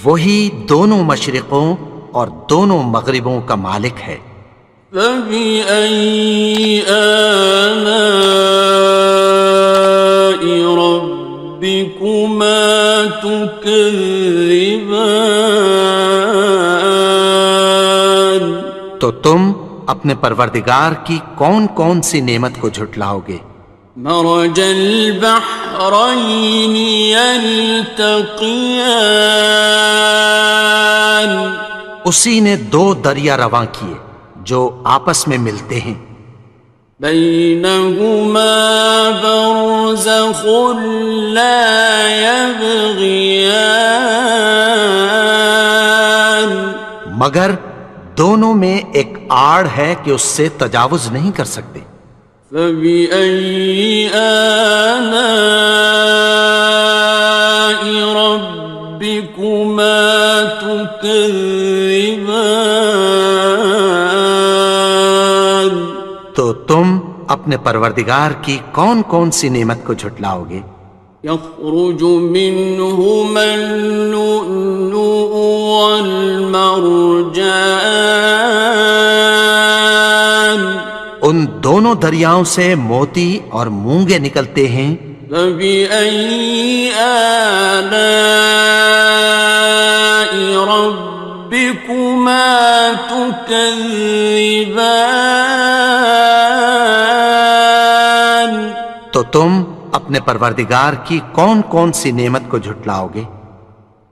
وہی دونوں مشرقوں اور دونوں مغربوں کا مالک ہے. فبأي آلاء ربكما تكذبان؟ تو تم اپنے پروردگار کی کون کون سی نعمت کو جھٹلاؤ گے؟ مرج البحرين يلتقيان، اسی نے دو دریا رواں کیے جو آپس میں ملتے ہیں، بينهما برزخ لا يبغيان، مگر دونوں میں ایک آڑ ہے کہ اس سے تجاوز نہیں کر سکتے۔ فبأي آلاء ربكما تكذبان؟ تو تم اپنے پروردگار کی کون کون سی نعمت کو جھٹلاؤ گے؟ يخرج منهما اللؤلؤ والمرجان، ان دونوں دریاؤں سے موتی اور مونگے نکلتے ہیں۔ فبأي آلاء ربكما تكذبان؟ تو تم اپنے پروردگار کی کون کون سی نعمت کو جھٹلاؤ گے؟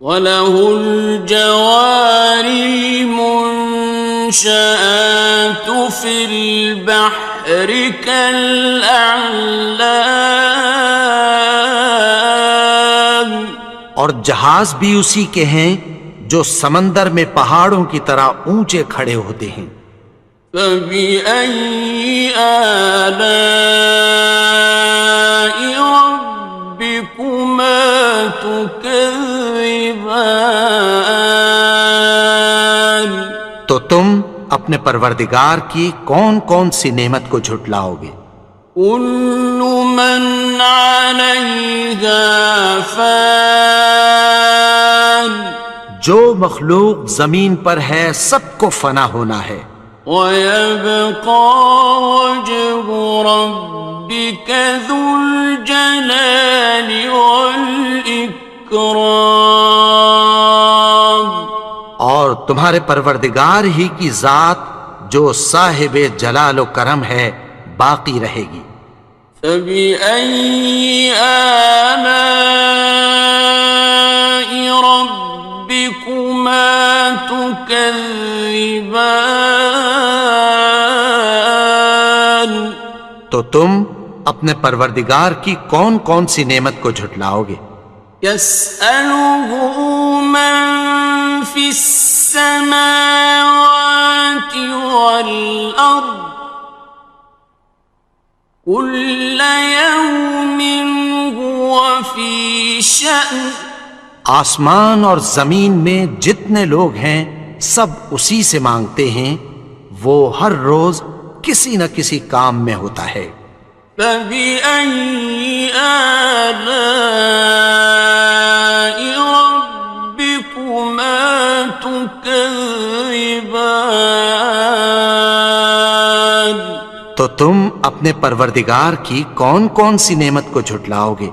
وَلَهُ الْجَوَارِ الْمُنشَآتُ فِي الْبَحْرِ كَالْأَعْلَامِ، اور جہاز بھی اسی کے ہیں جو سمندر میں پہاڑوں کی طرح اونچے کھڑے ہوتے ہیں۔ فبأي آلاء ربكما تكذبان؟ تو تم اپنے پروردگار کی کون کون سی نعمت کو جھٹلاؤ گے؟ كل من عليها فان، جو مخلوق زمین پر ہے سب کو فنا ہونا ہے، ويبقى وجه ربك ذو الجلال والإكرام، اور تمہارے پروردگار ہی کی ذات جو صاحب جلال و کرم ہے باقی رہے گی۔ فبأي آلاء ربكما تكذبان؟ تو تم اپنے پروردگار کی کون کون سی نعمت کو جھٹلاؤ گے؟ يسأله من في السماوات والأرض كل يوم هو في شأن، آسمان اور زمین میں جتنے لوگ ہیں سب اسی سے مانگتے ہیں، وہ ہر روز کسی نہ کسی کام میں ہوتا ہے۔ فبأي آلاء ربكما تكذبان؟ تو تم اپنے پروردگار کی کون کون سی نعمت کو جھٹلاؤ گے؟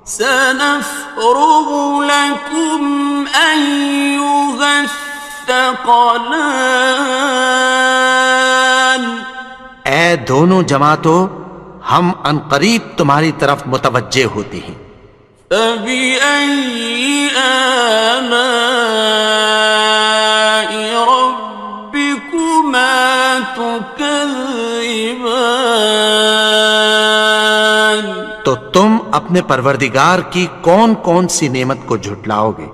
سنفرغ لكم أيها الثقلان، اے دونوں جماعتوں، ہم عنقریب تمہاری طرف متوجہ ہوتے ہیں۔ فبأي آلاء ربكما تكذبان؟ تو تم اپنے پروردگار کی کون کون سی نعمت کو جھٹلاؤ گے؟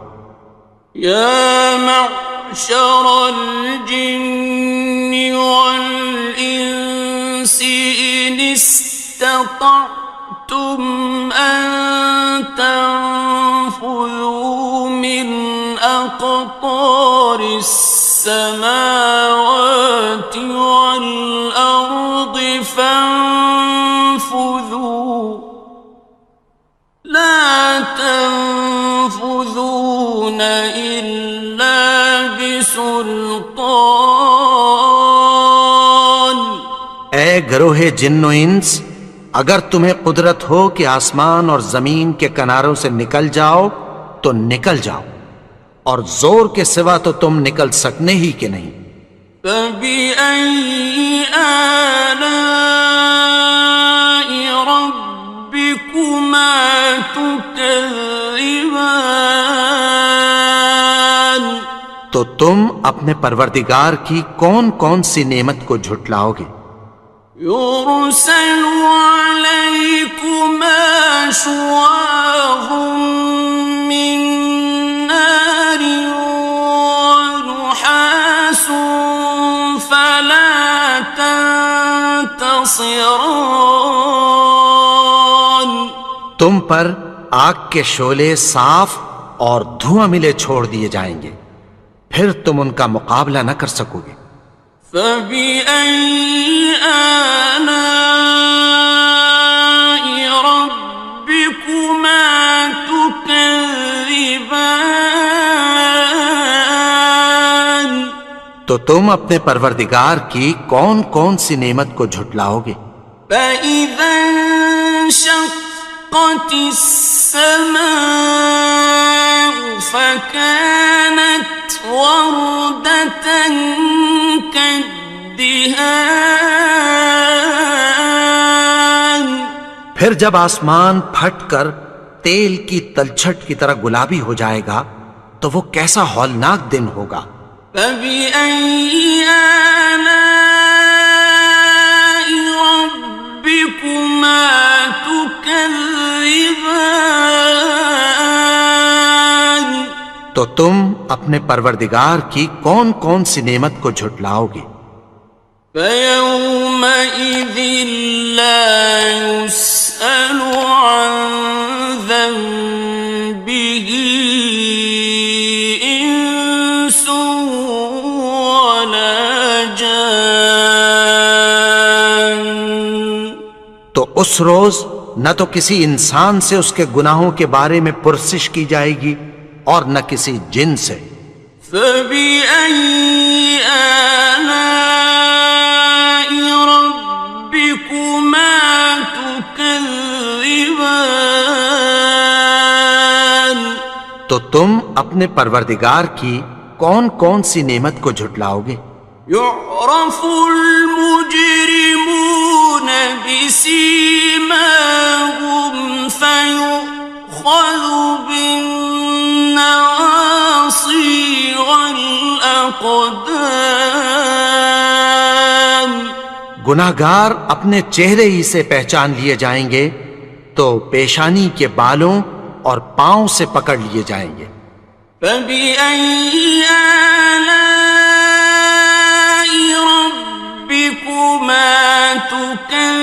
يا معشر الجن والإنس إن استطعتم أن تنفذوا من أقطار السماوات والأرض فانفذوا، لا تنفذون إلا بسلطان، گروہ جن و انس، اگر تمہیں قدرت ہو کہ آسمان اور زمین کے کناروں سے نکل جاؤ تو نکل جاؤ، اور زور کے سوا تو تم نکل سکنے ہی کہ نہیں۔ فَبِأَيِّ آلَاءِ رَبِّكُمَا تُكَذِّبَانِ، تو تم اپنے پروردگار کی کون کون سی نعمت کو جھٹلاؤ گے؟ يُرْسَلُ عَلَيْكُمَا شُوَاظٌ مِّن نَّارٍ وَنُحَاسٌ فَلَا تَنتَصِرَانِ، تم پر آگ کے شعلے صاف اور دھواں ملے چھوڑ دیے جائیں گے، پھر تم ان کا مقابلہ نہ کر سکو گے۔ فَبِأَيِّ آلَاءِ رَبِّكُمَا تُكَذِّبَانِ، تو تم اپنے پروردگار کی کون کون سی نعمت کو جھٹلاؤ گے؟ فَإِذَا انشَقَّتِ السَّمَاءُ فَكَانَتْ وَرْدَةً كَالدِّهَانِ، پھر جب آسمان پھٹ کر تیل کی تلچھٹ کی طرح گلابی ہو جائے گا تو وہ کیسا ہولناک دن ہوگا۔ فَبِأَيِّ آلَاءِ رَبِّكُمَا تُكَذِّبَانِ، تو تم اپنے پروردگار کی کون کون سی نعمت کو جھٹلاؤ گے؟ فَيَوْمَئِذٍ لَا يُسْأَلُ عَن ذَنبِهِ إِنسٌ وَلَا جَانٌّ، تو اس روز نہ تو کسی انسان سے اس کے گناہوں کے بارے میں پرسش کی جائے گی اور نہ کسی جن سے۔ فَبِأَيِّ آلَاءِ رَبِّكُمَا تُكَذِّبَانِ، تو تم اپنے پروردگار کی کون کون سی نعمت کو جھٹلاؤ گے؟ يُعْرَفُ الْمُجْرِمُونَ بِسِيمَاهُمْ فَيُؤْخَذُ بِالنَّوَاصِي وَالْأَقْدَامِ، گناہگار اپنے چہرے ہی سے پہچان لیے جائیں گے تو پیشانی کے بالوں اور پاؤں سے پکڑ لیے جائیں گے۔ فَبِأَيِّ آلَاءِ رَبِّكُمَا تُكَذِّبَانِ،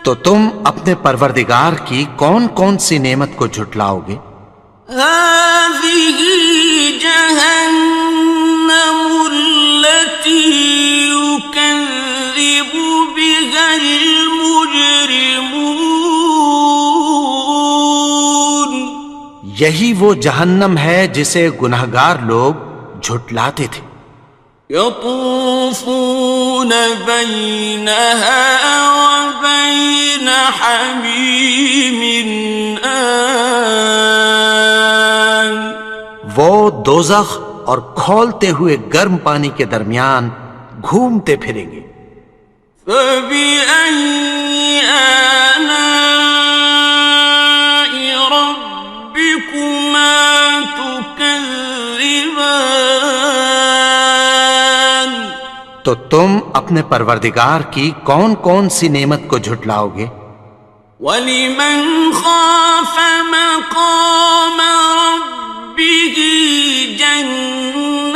تو تم اپنے پروردگار کی کون کون سی نعمت کو جھٹلاؤ گے؟ هَٰذِهِ جَهَنَّمُ الَّتِي يُكَذِّبُ بِهَا الْمُجْرِمُونَ، یہی وہ جہنم ہے جسے گناہگار لوگ جھٹلاتے تھے۔ يَطُوفُونَ بَيْنَهَا وَبَيْنَ حَمِيمٍ آنٍ، وہ دوزخ اور کھولتے ہوئے گرم پانی کے درمیان گھومتے پھریں گے۔ فَبِأَيِّ آلَاءِ رَبِّكُمَا تُكَذِّبَانِ، تو تم اپنے پروردگار کی کون کون سی نعمت کو جھٹلاؤ گے؟ وَلِمَنْ خَافَ مَقَامَ رَبِّهِ جَنَّتَانِ،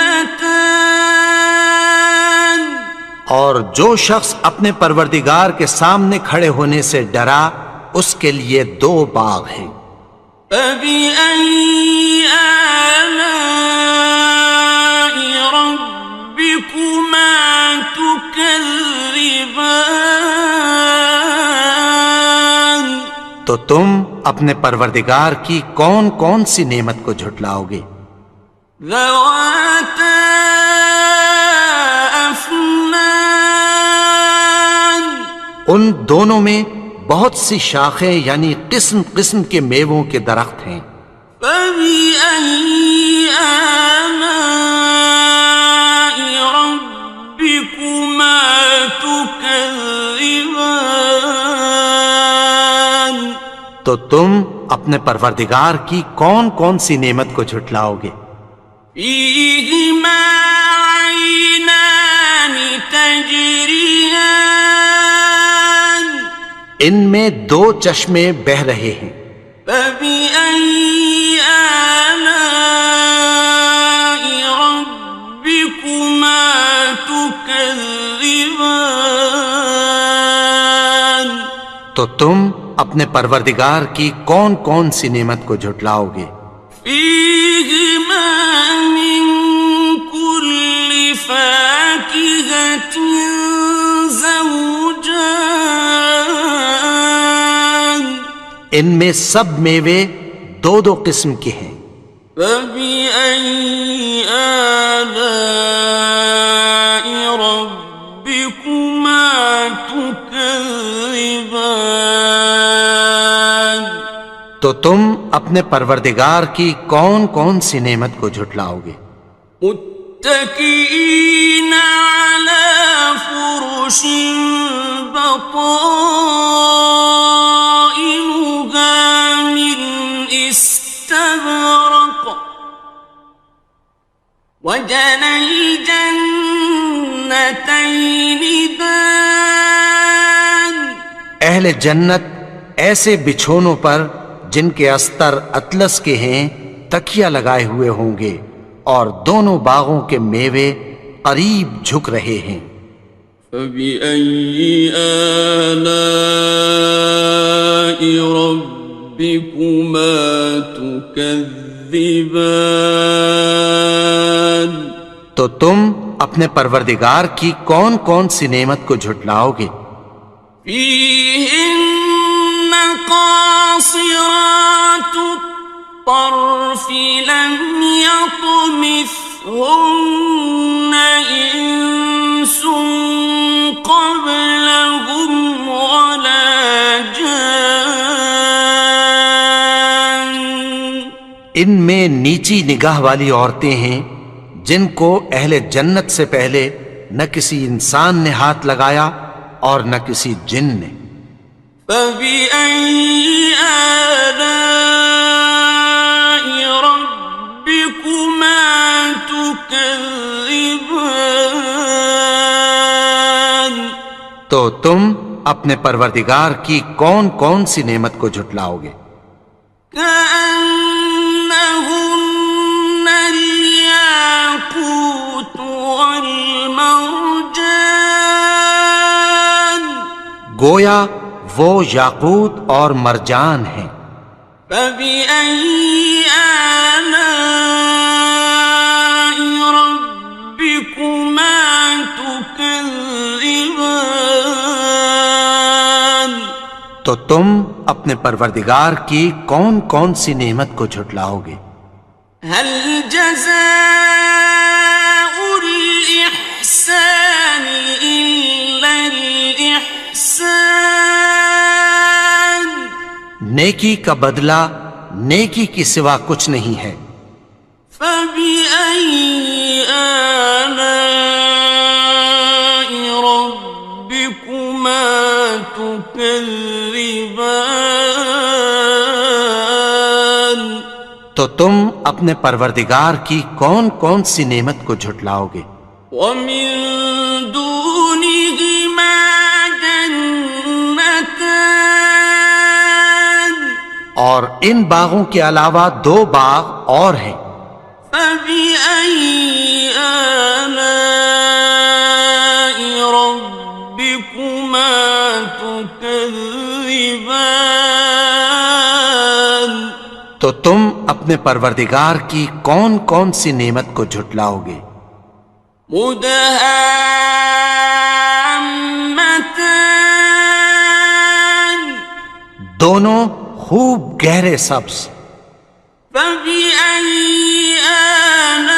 اور جو شخص اپنے پروردگار کے سامنے کھڑے ہونے سے ڈرا اس کے لیے دو باغ ہیں۔ فَبِأَيِّ آلَاءِ رَبِّكُمَا تُكَذِّبَانِ، تو تم اپنے پروردگار کی کون کون سی نعمت کو جھٹلاؤ گے؟ ذَوَاتَا أَفْنَانٍ دونوں میں بہت سی شاخیں یعنی قسم قسم کے میووں کے درخت ہیں۔ فَبِأَيِّ آلَاءِ رَبِّكُمَا تُكَذِّبَانِ تو تم اپنے پروردگار کی کون کون سی نعمت کو جھٹلاؤ گے؟ فِيهِمَا عَيْنَانِ تَجْرِيَانِ ان میں دو چشمے بہہ رہے ہیں۔ فَبِأَيِّ آلَاءِ رَبِّكُمَا تُكَذِّبَانِ تو تم اپنے پروردگار کی کون کون سی نعمت کو جھٹلاؤ گے؟ فِيهِمَا مِن كُلِّ فَاكِهَةٍ زَوْجَانِ ان میں سب میوے دو دو قسم کے ہیں۔ فَبِأَيِّ آلَاءِ رَبِّكُمَا تُكَذِّبَانِ تو تم اپنے پروردگار کی کون کون سی نعمت کو جھٹلاؤ گے؟ متكئين على فرش بطائنها من استبرق وجنى الجنتين دان اہل جنت ایسے بچھونوں پر جن کے استر اطلس کے ہیں تکیہ لگائے ہوئے ہوں گے، اور دونوں باغوں کے میوے قریب جھک رہے ہیں۔ فَبِأَيِّ آلَاءِ رَبِّكُمَا تُكَذِّبَانِ تو تم اپنے پروردگار کی کون کون سی نعمت کو جھٹلاؤ گے؟ فِيهِنَّ قَاصِرَاتُ الطَّرْفِ لَمْ يَطْمِثْهُنَّ إِنسٌ قَبْلَهُمْ وَلَا جَانٌّ ان میں نیچی نگاہ والی عورتیں ہیں جن کو اہل جنت سے پہلے نہ کسی انسان نے ہاتھ لگایا اور نہ کسی جن نے۔ فَبِأَيِّ آلَاءِ رَبِّكُمَا تُكَذِّبَانِ تو تم اپنے پروردگار کی کون کون سی نعمت کو جھٹلاؤ گے؟ كَأَنَّهُنَّ الْيَاقُوتُ وَالْمَرْجَانُ گویا وہ یاقوت اور مرجان ہیں۔ فَبِأَيِّ آلَاءِ رَبِّكُمَا تُكَذِّبَانِ تو تم اپنے پروردگار کی کون کون سی نعمت کو جھٹلاؤ گے؟ هَلْ جَزَاءُ الْإِحْسَانِ إِلَّا الْإِحْسَانُ نیکی کا بدلہ نیکی کی سوا کچھ نہیں ہے۔ فَبِأَيِّ آلَاءِ رَبِّكُمَا تُكَذِّبَانِ تو تم اپنے پروردگار کی کون کون سی نعمت کو جھٹلاؤ گے؟ وَمِن دُونِهِمَا جَنَّتَانِ اور ان باغوں کے علاوہ دو باغ اور ہیں۔ فَبِأَيِّ آلَاءِ رَبِّكُمَا تُكَذِّبَانِ تو تم اپنے پروردگار کی کون کون سی نعمت کو جھٹلاؤ گے؟ مُدْهَامَّتَانِ دونوں خوب گہرے سبز۔ فَبِأَيِّ آلَاءِ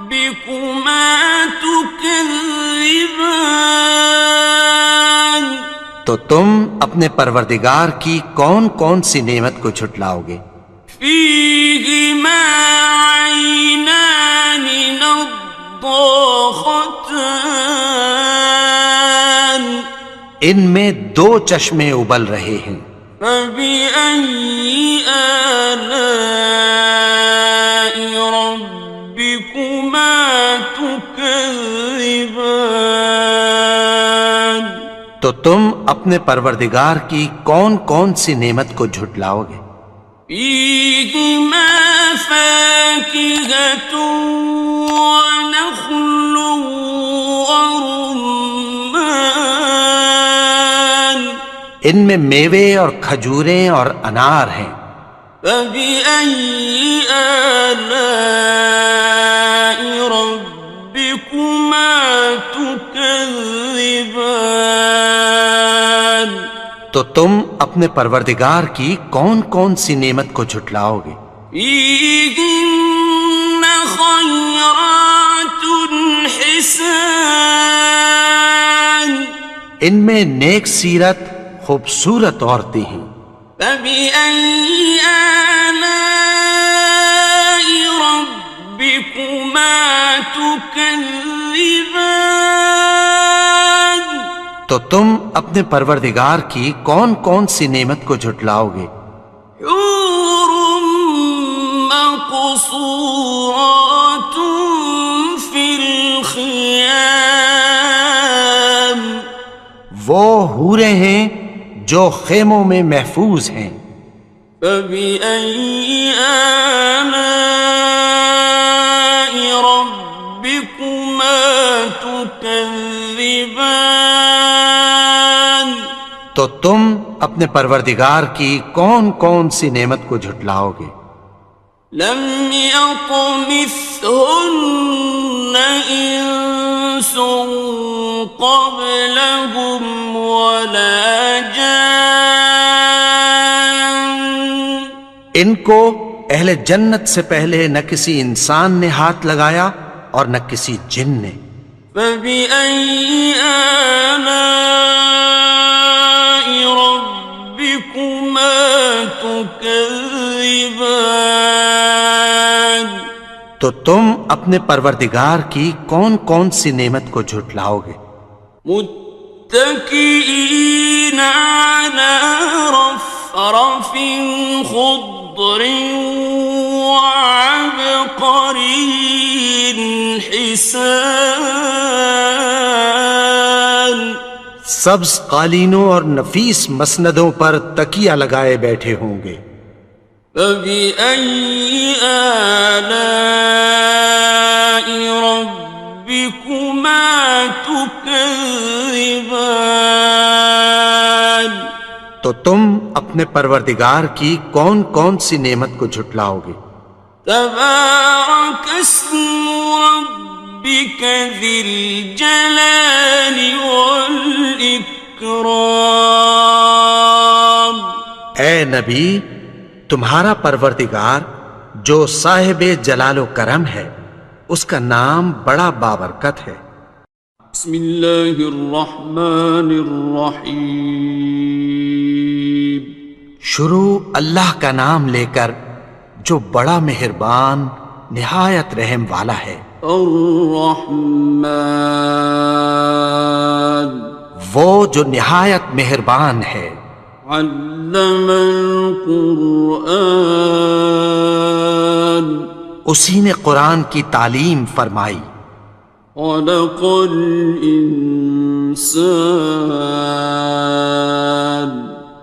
رَبِّكُمَا تُكَذِّبَانِ تو تم اپنے پروردگار کی کون کون سی نعمت کو جھٹلاؤ گے؟ فيهما عينان نضاختان ان میں دو چشمے ابل رہے ہیں، فبأي آلاء ربكما تكذبان تو تم اپنے پروردگار کی کون کون سی نعمت کو جھٹلاؤ گے؟ فيهما فاكهة ونخل ورمان ان میں میوے اور کھجوریں اور انار ہیں، فبأي آلاء ربكما تكذبان تو تم اپنے پروردگار کی کون کون سی نعمت کو جھٹلاؤ گے؟ فيهن خيرات حسان ان میں نیک سیرت خوبصورت عورتیں ہیں، فبأي آلاء ربكما تكذبان تو تم اپنے پروردگار کی کون کون سی نعمت کو جھٹلاؤ گے؟ حور مقصورات في الخيام وہ حوریں ہیں جو خیموں میں محفوظ ہیں، فبأي آلاء ربكما تكذبان تو تم اپنے پروردگار کی کون کون سی نعمت کو جھٹلاؤ گے؟ لم يطمثهن إنس قبلهم ولا جان ان کو اہل جنت سے پہلے نہ کسی انسان نے ہاتھ لگایا اور نہ کسی جن نے، فبأي آلاء ربكما تكذبان تو تم اپنے پروردگار کی کون کون سی نعمت کو جھٹلاؤ گے؟ متكئين على رفرف خضر وعبقري حسان سبز قالینوں اور نفیس مسندوں پر تکیہ لگائے بیٹھے ہوں گے، فبأي آلاء ربكما تكذبان تو تم اپنے پروردگار کی کون کون سی نعمت کو جھٹلاؤ گے؟ تبارك اسم ربك ذي الجلال والإكرام اے نبی، تمہارا پروردگار جو صاحب جلال و کرم ہے، اس کا نام بڑا بابرکت ہے۔ بسم الله الرحمن الرحيم شروع اللہ کا نام لے کر جو بڑا مہربان نہایت رحم والا ہے۔ الرحمن وہ جو نہایت مہربان ہے، علم القرآن اسی نے قرآن کی تعلیم فرمائی، خلق الإنسان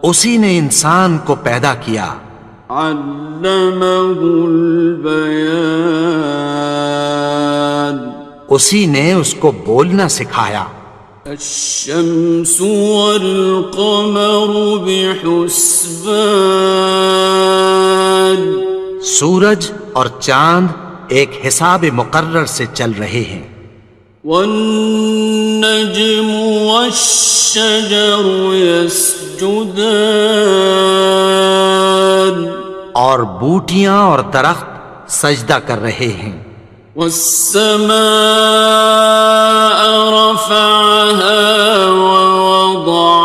اسی نے انسان کو پیدا کیا، علمه البيان اسی نے اس کو بولنا سکھایا، الشمس والقمر بحسبان سورج اور چاند ایک حساب مقرر سے چل رہے ہیں، والنجم والشجر يسجدان اور بوٹیاں اور درخت سجدہ کر رہے ہیں، والسماء رفعها ووضع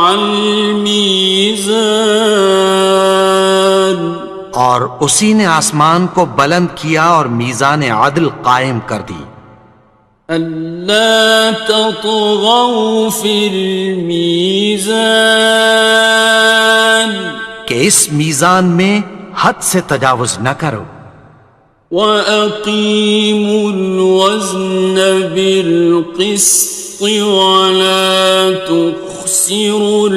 اور اسی نے آسمان کو بلند کیا اور میزان عدل قائم کر دی ألا تطغوا في الميزان کہ اس میزان میں حد سے تجاوز نہ کرو وأقيموا الوزن بالقسط ولا تخسروا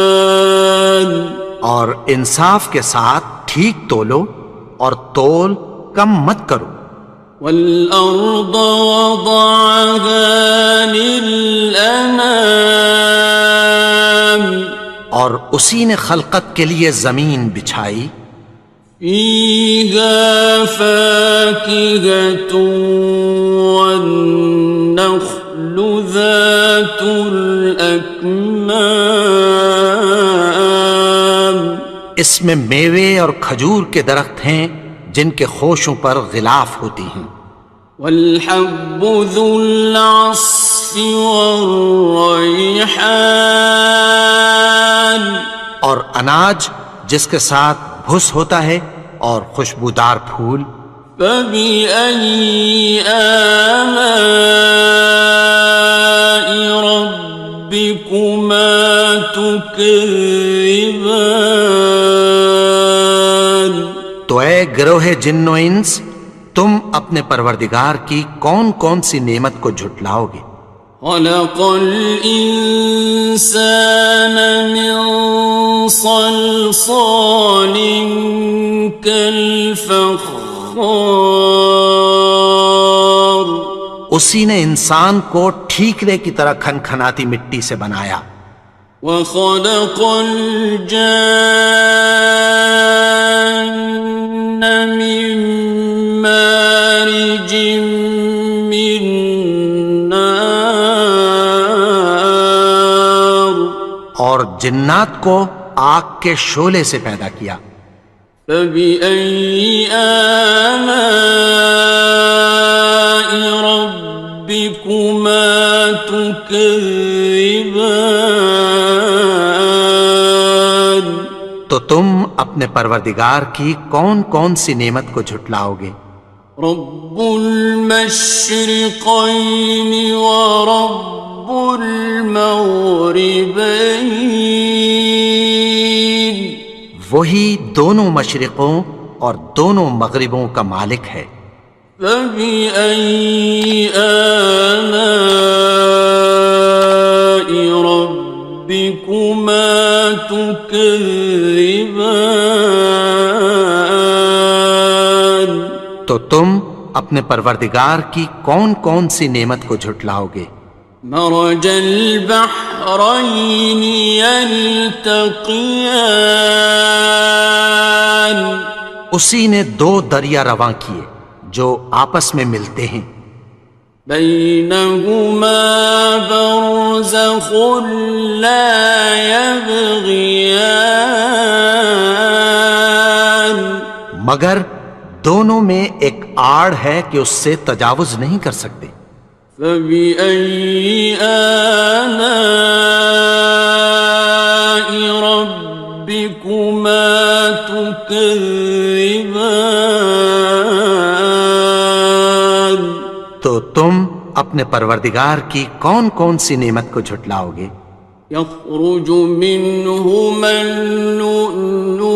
الميزان اور انصاف کے ساتھ ٹھیک تولو اور تول کم مت کرو والأرض وضعها للأنام اور اسی نے خلقت کے لیے زمین بچھائی فيها فاكهة والنخل ذات الأكمام اس میں میوے اور کھجور کے درخت ہیں جن کے خوشوں پر غلاف ہوتی ہیں والحب ذو العصف والريحان اور اناج جس کے ساتھ بھس ہوتا ہے اور خوشبودار پھول فبأي آلاء ربكما تكذبان تو اے گروہ جن و انس تم اپنے پروردگار کی کون کون سی نعمت کو جھٹلاؤ گے خلق الإنسان من صلصال كالفخار اسی نے انسان کو ٹھیکرے کی طرح کھنکھناتی مٹی سے بنایا وخلق الجان من مارج من نار اور جنات کو آگ کے شعلے سے پیدا کیا فبأي آلاء ربكما تكذبان تو تم اپنے پروردگار کی کون کون سی نعمت کو جھٹلاؤ گے رب المشرقين ورب المغربين وہی دونوں مشرقوں اور دونوں مغربوں کا مالک ہے فبأي آلاء ربكما تكذبان تو تم اپنے پروردگار کی کون کون سی نعمت کو جھٹلاؤ گے مرج البحرين يلتقيان اسی نے دو دریا رواں کیے جو آپس میں ملتے ہیں بينهما برزخ لا يبغيان مگر دونوں میں ایک آڑ ہے کہ اس سے تجاوز نہیں کر سکتے فبأي آلاء ربكما تكذبان تو تم اپنے پروردگار کی کون کون سی نعمت کو جھٹلاؤ گے يخرج منهما اللؤلؤ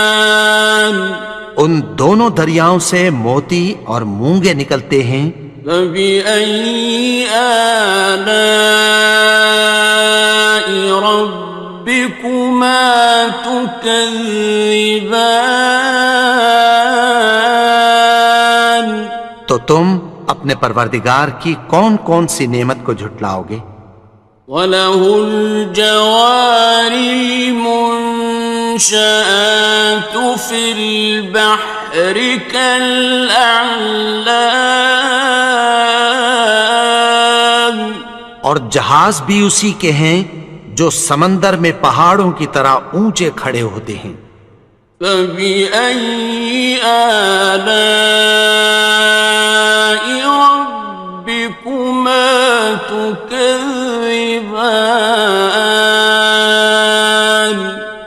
والمرجان ان دونوں دریاؤں سے موتی اور مونگے نکلتے ہیں فبأي آلاء ربكما تكذبان تو تم اپنے پروردگار کی کون کون سی نعمت کو جھٹلاؤ گے وَلَهُ الْجَوَارِ الْمُنشَآتُ فِي الْبَحْرِ كَالْأَعْلَامِ اور جہاز بھی اسی کے ہیں جو سمندر میں پہاڑوں کی طرح اونچے کھڑے ہوتے ہیں فَبِأَيِّ آلَاءِ رَبِّكُمَا تُكَذِّبَانِ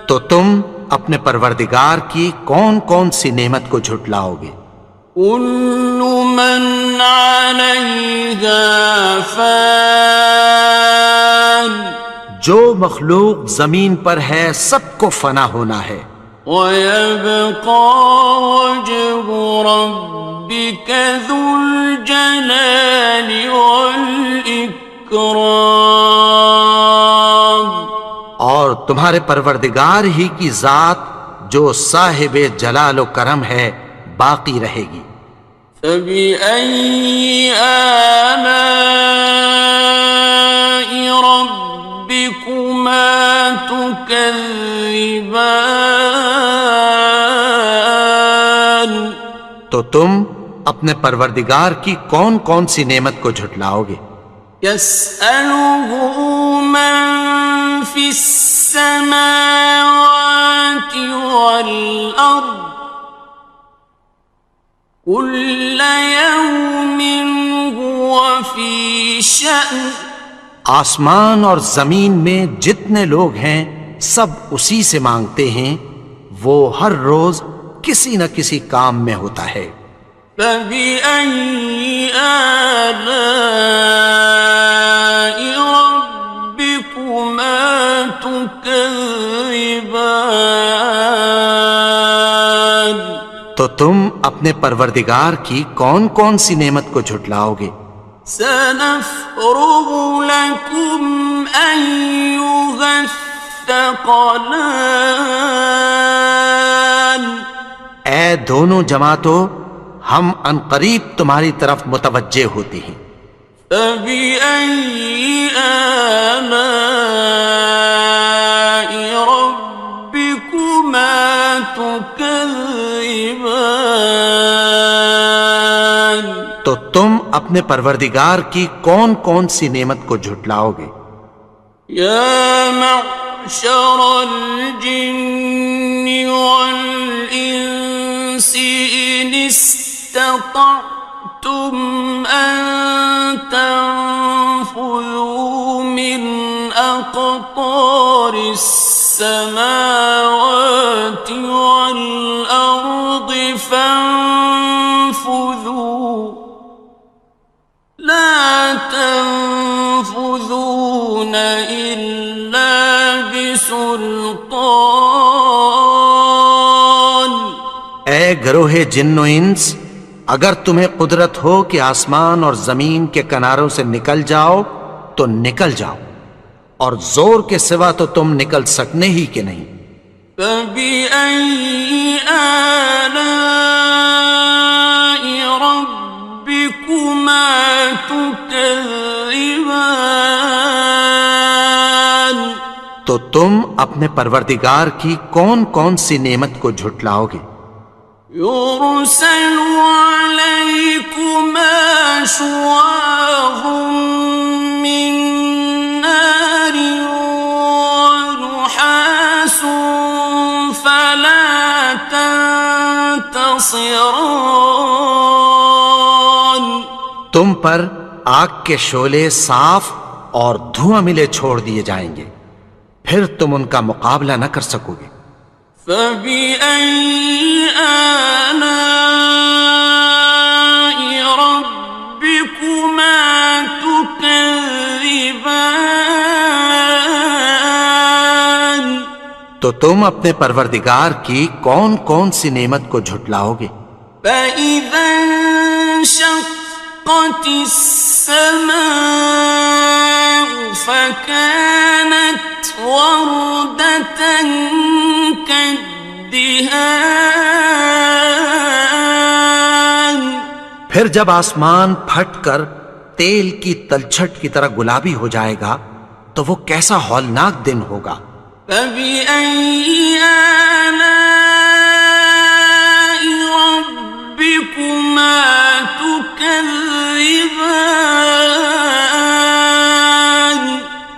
تو تم اپنے پروردگار کی کون کون سی نعمت کو جھٹلاؤ گے؟ كل من عليها فان جو مخلوق زمین پر ہے سب کو فنا ہونا ہے، ويبقى وجه ربك ذو الجلال والإكرام اور تمہارے پروردگار ہی کی ذات جو صاحب جلال و کرم ہے باقی رہے گی۔ فبأي آلاء ربكما تكذبان تو تم اپنے پروردگار کی کون کون سی نعمت کو جھٹلاؤ گے؟ يسأله من في السماوات والأرض كل يوم هو في شأن آسمان اور زمین میں جتنے لوگ ہیں سب اسی سے مانگتے ہیں، وہ ہر روز کسی نہ کسی کام میں ہوتا ہے۔ فبأي آلاء ربكما تكذبان تو تم اپنے پروردگار کی کون کون سی نعمت کو جھٹلاؤ گے؟ سنفرغ لكم أيها الثقلان اے دونوں جماعتوں، ہم عنقریب تمہاری طرف متوجہ ہوتے ہیں۔ فبأي آلاء ربكما تكذبان تو تم اپنے پروردگار کی کون کون سی نعمت کو جھٹلاؤ گے؟ يا معشر الجن والإنس إن استطعتم أن تنفذوا من أقطار السماوات والأرض فانفذوا لا تنفذون إلا بسلطان اے گروہ جن و انس، اگر تمہیں قدرت ہو کہ آسمان اور زمین کے کناروں سے نکل جاؤ تو نکل جاؤ، اور زور کے سوا تو تم نکل سکنے ہی کہ نہیں۔ فبأي آلاء ربكما تكذبان تو تم اپنے پروردگار کی کون کون سی نعمت کو جھٹلاؤ گے؟ يرسل عليكما شواظ من نار ونحاس فلا تنتصران تم پر آگ کے شعلے صاف اور دھواں ملے چھوڑ دیے جائیں گے، پھر تم ان کا مقابلہ نہ کر سکو گے۔ فبأي آلاء ربكما تكذبان تو تم اپنے پروردگار کی کون کون سی نعمت کو جھٹلاؤ گے؟ فإذا انشقت السماء فكانت وردة كالدهان پھر جب آسمان پھٹ کر تیل کی تلچھٹ کی طرح گلابی ہو جائے گا تو وہ کیسا ہولناک دن ہوگا۔ فبأي آلاء ربكما تكذبان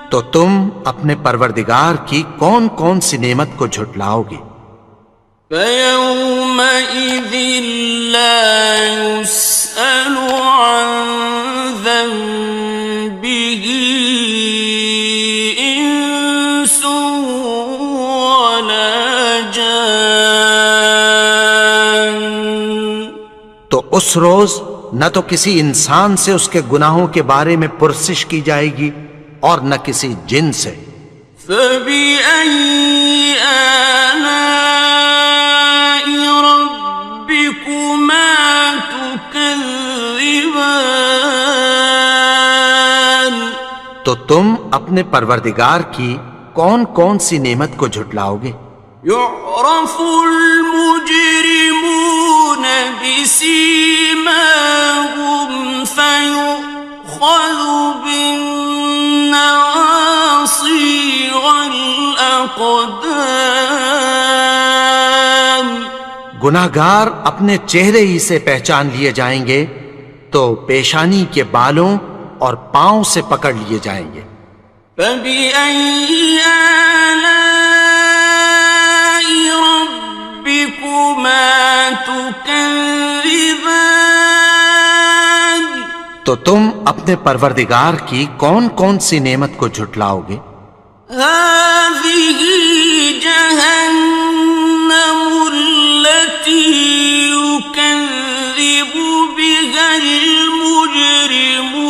تو تم اپنے پروردگار کی کون کون سی نعمت کو جھٹلاؤ گے؟ فيومئذ لا يسأل عن ذنبه اس روز نہ تو کسی انسان سے اس کے گناہوں کے بارے میں پرسش کی جائے گی اور نہ کسی جن سے۔ فَبِأَيِّ آلَاءِ رَبِّكُمَا تُكَذِّبَانِ، تو تم اپنے پروردگار کی کون کون سی نعمت کو جھٹلاؤ گے؟ يعرف المجرمون بسيماهم فيؤخذ بالنواصي والأقدام۔ گناہگار اپنے چہرے ہی سے پہچان لیے جائیں گے تو پیشانی کے بالوں اور پاؤں سے پکڑ لیے جائیں گے۔ فَبِأَيِّ آلَاءِ رَبِّكُمَا تُكَذِّبَانِ، تو تم اپنے پروردگار کی کون کون سی نعمت کو جھٹلاؤ گے؟ هَٰذِهِ جَهَنَّمُ الَّتِي يُكَذِّبُ بِهَا الْمُجْرِمُونَ،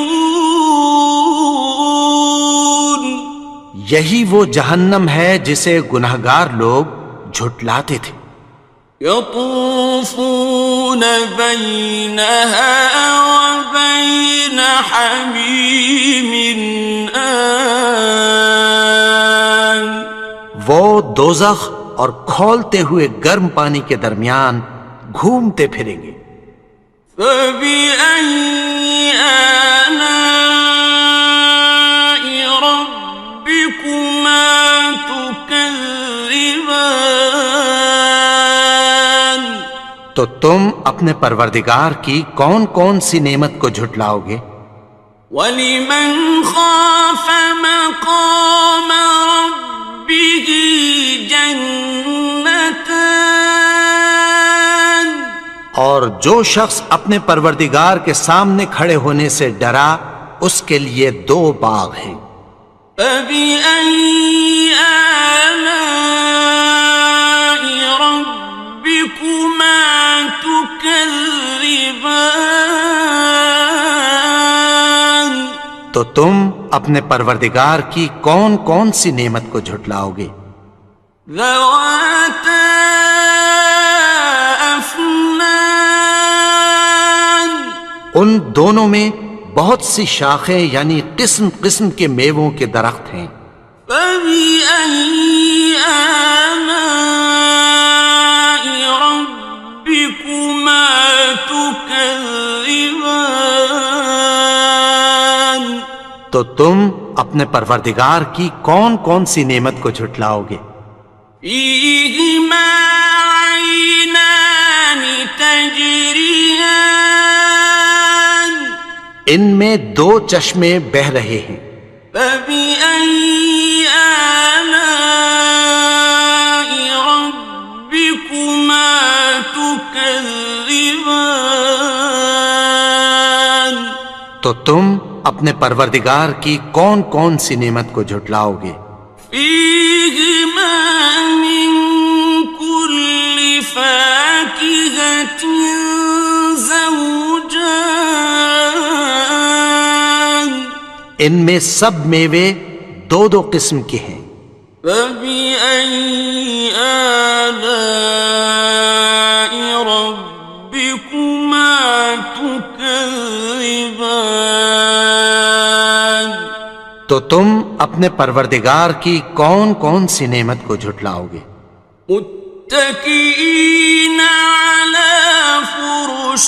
یہی وہ جہنم ہے جسے گناہگار لوگ جھٹلاتے تھے۔ يطوفون بينها وبين حميم آن، وہ دوزخ اور کھولتے ہوئے گرم پانی کے درمیان گھومتے پھریں گے۔ فبأي آلاء ربكما تكذبان، تو تم اپنے پروردگار کی کون کون سی نعمت کو جھٹلاؤ گے؟ ولمن خاف مقام ربه جنتان، اور جو شخص اپنے پروردگار کے سامنے کھڑے ہونے سے ڈرا اس کے لیے 2 باغ ہیں۔ فبأي آلاء ربكما تكذبان، تو تم اپنے پروردگار کی کون کون سی نعمت کو جھٹلاؤ گے؟ ذواتا افنان، ان دونوں میں بہت سی شاخیں یعنی قسم قسم کے میووں کے درخت ہیں۔ فبأي آلاء ربكما تكذبان، تو تم اپنے پروردگار کی کون کون سی نعمت کو جھٹلاؤ گے؟ فيهما عينان تجريان، ان میں 2 چشمے بہہ رہے ہیں۔ فبأي آلاء ربكما تكذبان، تو تم اپنے پروردگار کی کون کون سی نعمت کو جھٹلاؤ گے؟ فيهما من كل فاكهة زوجان، ان میں سب میوے 2 قسم کے ہیں۔ فبأي آلاء ربكما تكذبان، تو تم اپنے پروردگار کی کون کون سی نعمت کو جھٹلاؤ گے؟ متكئين على فرش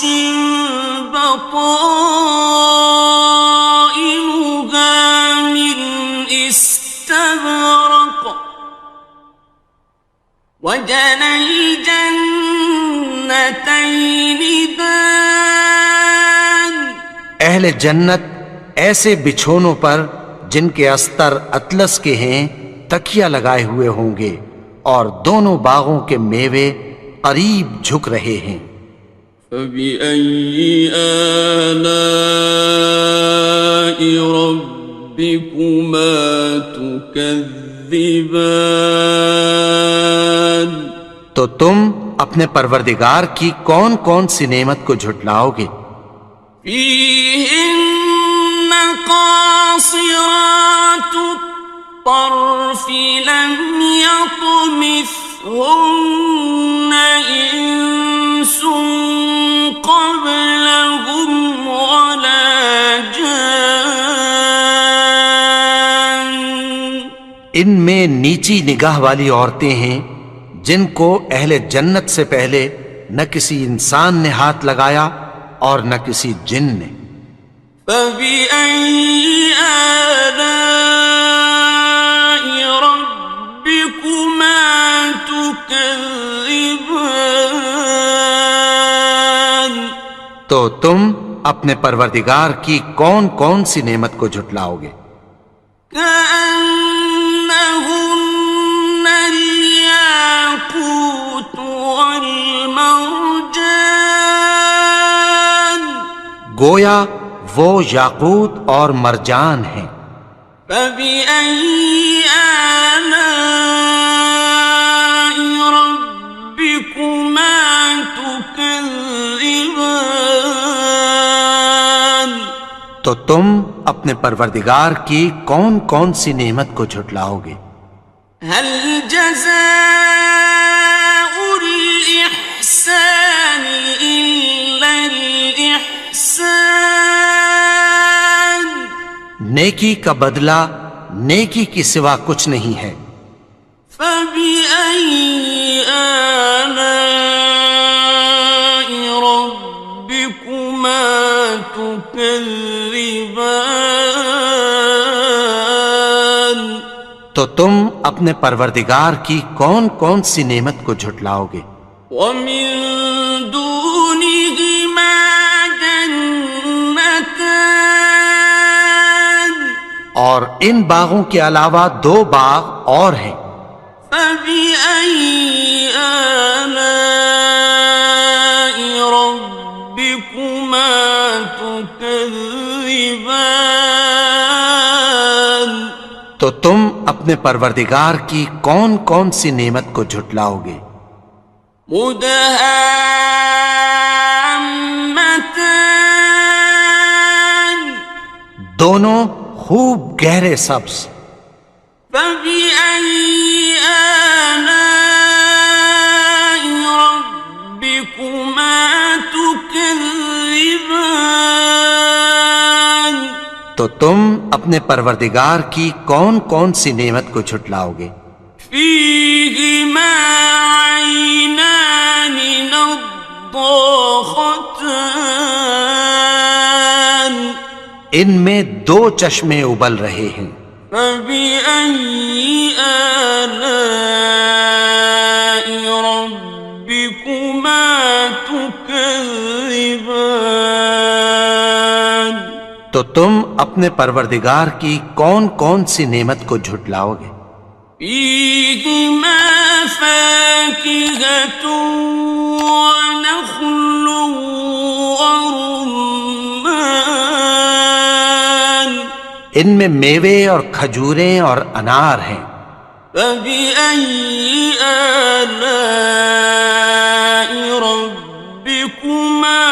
بطائنها من استبرق، وجنى الجنتين دان، اہل جنت ایسے بچھونوں پر جن کے استر اطلس کے ہیں تکیہ لگائے ہوئے ہوں گے اور دونوں باغوں کے میوے قریب جھک رہے ہیں۔ فبأي آلاء ربكما تكذبان، تو تم اپنے پروردگار کی کون کون سی نعمت کو جھٹلاؤ گے؟ فيهن قاصرات الطرف لم يطمثهن إنس قبلهم ولا جان. ان میں نیچی نگاہ والی عورتیں ہیں جن کو اہل جنت سے پہلے نہ کسی انسان نے ہاتھ لگایا اور نہ کسی جن نے. فبأي آلاء ربكما تكذبان. تو تم اپنے پروردگار کی کون کون سی نعمت کو جھٹلاؤ گے؟ كأنهن الياقوت والمرجان. گویا وہ یاقوت اور مرجان ہیں. فبأي آلاء ربكما تكذبان. تو تم اپنے پروردگار کی کون کون سی نعمت کو جھٹلاؤ گے؟ هل جزاء الإحسان إلا الإحسان. نیکی کا بدلہ نیکی کی سوا کچھ نہیں ہے. فبأي آلاء ربكما تكذبان. تو تم اپنے پروردگار کی کون کون سی نعمت کو جھٹلاؤ گے؟ ومن دونهما جنتان. اور ان باغوں کے علاوہ دو باغ اور ہیں. فبأي آلاء ربكما تكذبان. تو تم اپنے پروردگار کی کون کون سی نعمت کو جھٹلاؤ گے؟ مدهامتان. دونوں خوب گہرے سبز. فبأي آلاء ربكما تكذبان. تو تم اپنے پروردگار کی کون کون سی نعمت کو جھٹلاؤ گے؟ فيهما عينان نضاختان. ان میں دو چشمے ابل رہے ہیں. فبأي آلاء ربكما تكذبان. تو تم اپنے پروردگار کی کون کون سی نعمت کو جھٹلاؤ گے؟ فيهما فاكهة ونخل ورمان. ان میں میوے اور کھجوریں اور انار ہیں. فبأي آلاء ربكما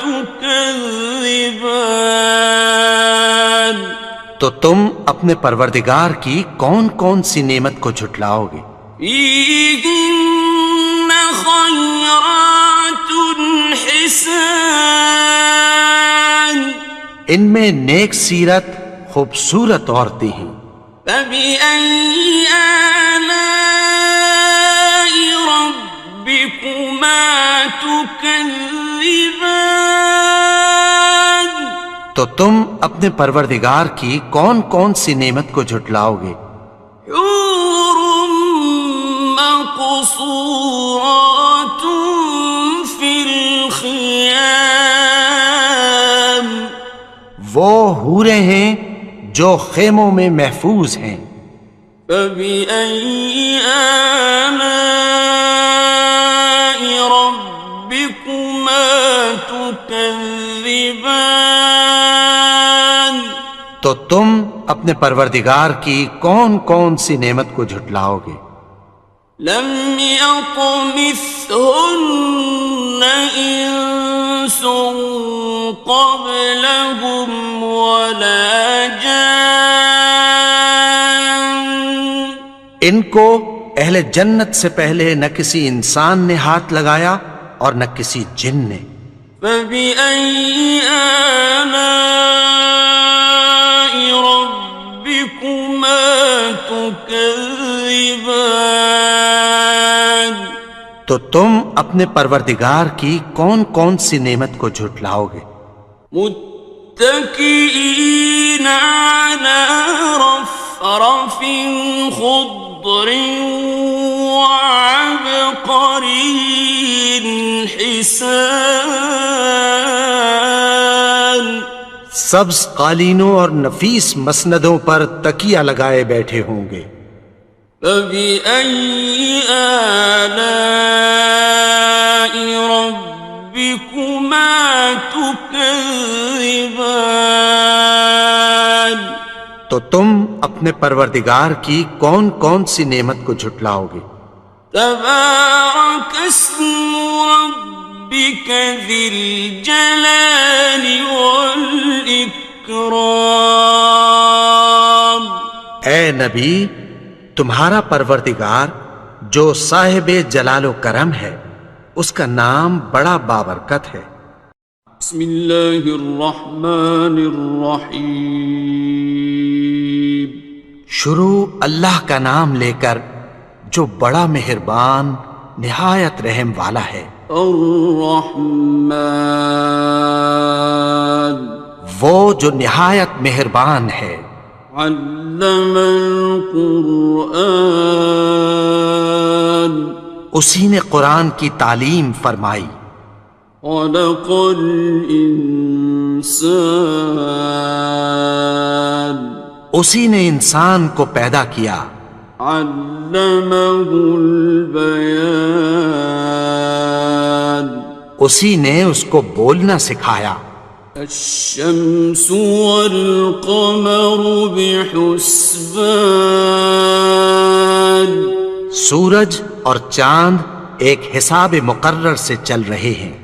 تكذبان. تو تم اپنے پروردگار کی کون کون سی نعمت کو جھٹلاؤ گے؟ فيهن خيرات حسان. ان میں نیک سیرت خوبصورت عورتیں ہیں. فبأي آلاء ربكما تكذبان. تو تم اپنے پروردگار کی کون کون سی نعمت کو جھٹلاؤ گے؟ حور مقصورات في الخيام. وہ حوریں ہیں جو خیموں میں محفوظ ہیں. فبأي آلاء ربكما تكذبان. تو تم اپنے پروردگار کی کون کون سی نعمت کو جھٹلاؤ گے؟ لم يطمثهن إنس قبلهم ولا جان ان کو اہل جنت سے پہلے نہ کسی انسان نے ہاتھ لگایا اور نہ کسی جن نے. فبأي آلاء ربكما تكذبان تو تم اپنے پروردگار کی کون کون سی نعمت کو جھٹلاؤ گے؟ متكئين على رفرف خضر وعبقري حسان سبز قالینوں اور نفیس مسندوں پر تکیہ لگائے بیٹھے ہوں گے. فبأي آلاء ربكما تكذبان تو تم اپنے پروردگار کی کون کون سی نعمت کو جھٹلاؤ گے؟ تبارك اسم ربك ذي الجلال والإكرام. اے نبی، تمہارا پروردگار جو صاحب جلال و کرم ہے اس کا نام بڑا بابرکت ہے. بسم اللہ الرحمن الرحیم. شروع اللہ کا نام لے کر جو بڑا مہربان نہایت رحم والا ہے. الرحمن وہ جو نہایت مہربان ہے. علم القرآن اسی نے قرآن کی تعلیم فرمائی. خلق الانسان اسی نے انسان کو پیدا کیا. علمہ البیان اسی نے اس کو بولنا سکھایا. الشمس والقمر بحسبان سورج اور چاند ایک حساب مقرر سے چل رہے ہیں.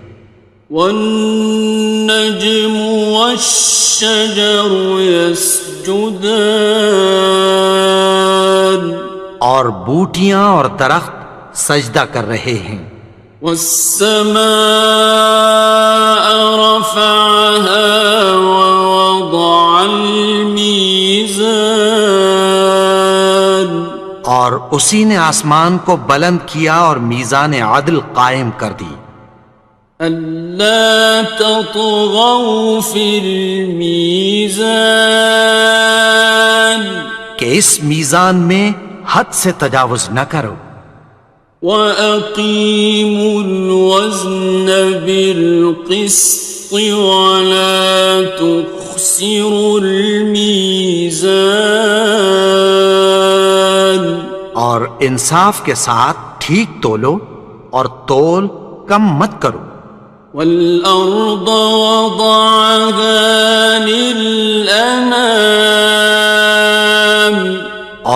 والنجم والشجر يسجدان اور بوٹیاں اور درخت سجدہ کر رہے ہیں. والسماء رفعها ووضع الميزان اور اسی نے آسمان کو بلند کیا اور میزان عدل قائم کر دی. ألا تطغوا في الميزان کہ اس میزان میں حد سے تجاوز نہ کرو. وَأَقِيمُوا الْوَزْنَ بِالْقِسْطِ وَلَا تُخْسِرُوا الْمِيزَانَ اور انصاف کے ساتھ ٹھیک تولو اور تول کم مت کرو. وَالْأَرْضَ وَضَعَهَا لِلْأَنَامِ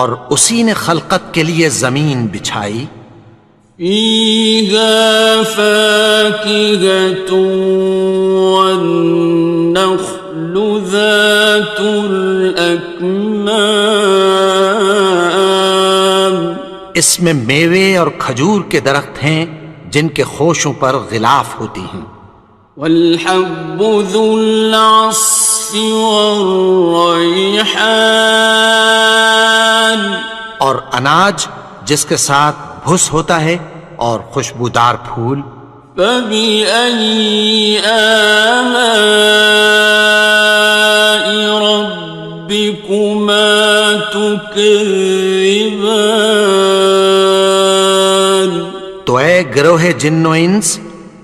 اور اسی نے خلقت کے لیے زمین بچھائی. فِيهَا فَاكِهَةٌ وَالنَّخْلُ ذَاتُ الْأَكْمَامِ اس میں میوے اور کھجور کے درخت ہیں جن کے خوشوں پر غلاف ہوتی ہیں. وَالْحَبُّ ذُو الْعَصْفِ وَالرَّيْحَانِ اور اناج جس کے ساتھ بھس ہوتا ہے اور خوشبودار پھول. فَبِأَيِّ آلَاءِ رَبِّكُمَا تُكَذِّبَانِ تو اے گروہ جن و انس،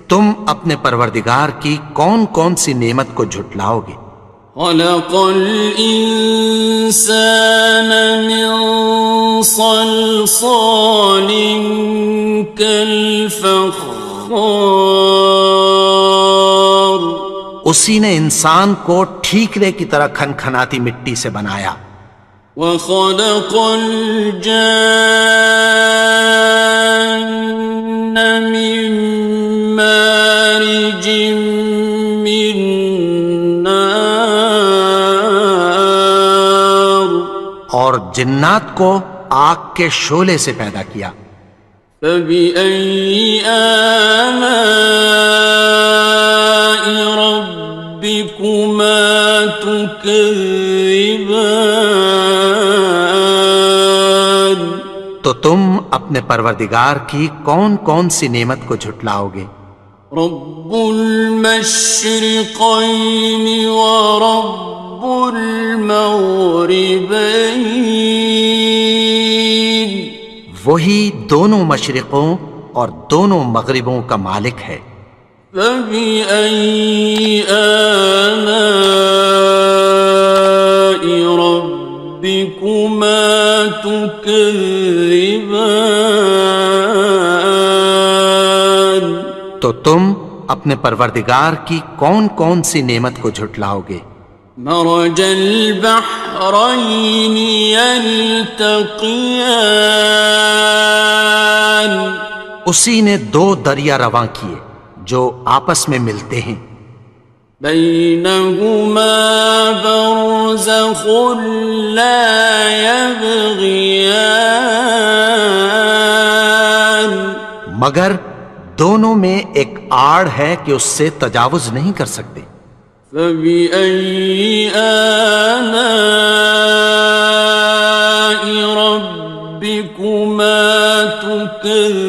تم اپنے پروردگار کی کون کون سی نعمت کو جھٹلاؤ گے؟ خلق الإنسان من صلصال كالفخار اسی نے انسان کو ٹھیکرے کی طرح کھنکھناتی مٹی سے بنایا. وخلق الجن من مارج من نار اور جنات کو آگ کے شعلے سے پیدا کیا. فبأي آلاء ربكما تكذبان تو تم اپنے پروردگار کی کون کون سی نعمت کو جھٹلاؤ گے؟ رب المشرقين ورب المغربين وہی دونوں مشرقوں اور دونوں مغربوں کا مالک ہے. فبأي آلاء ربكما تكذبان تو تم اپنے پروردگار کی کون کون سی نعمت کو جھٹلاؤ گے؟ مرج البحرين يلتقيان اسی نے دو دریا رواں کیے جو آپس میں ملتے ہیں. بينهما برزخ لا يبغيان مگر دونوں میں ایک آڑ ہے کہ اس سے تجاوز نہیں کر سکتے. فبأي آلاء ربكما تكذبان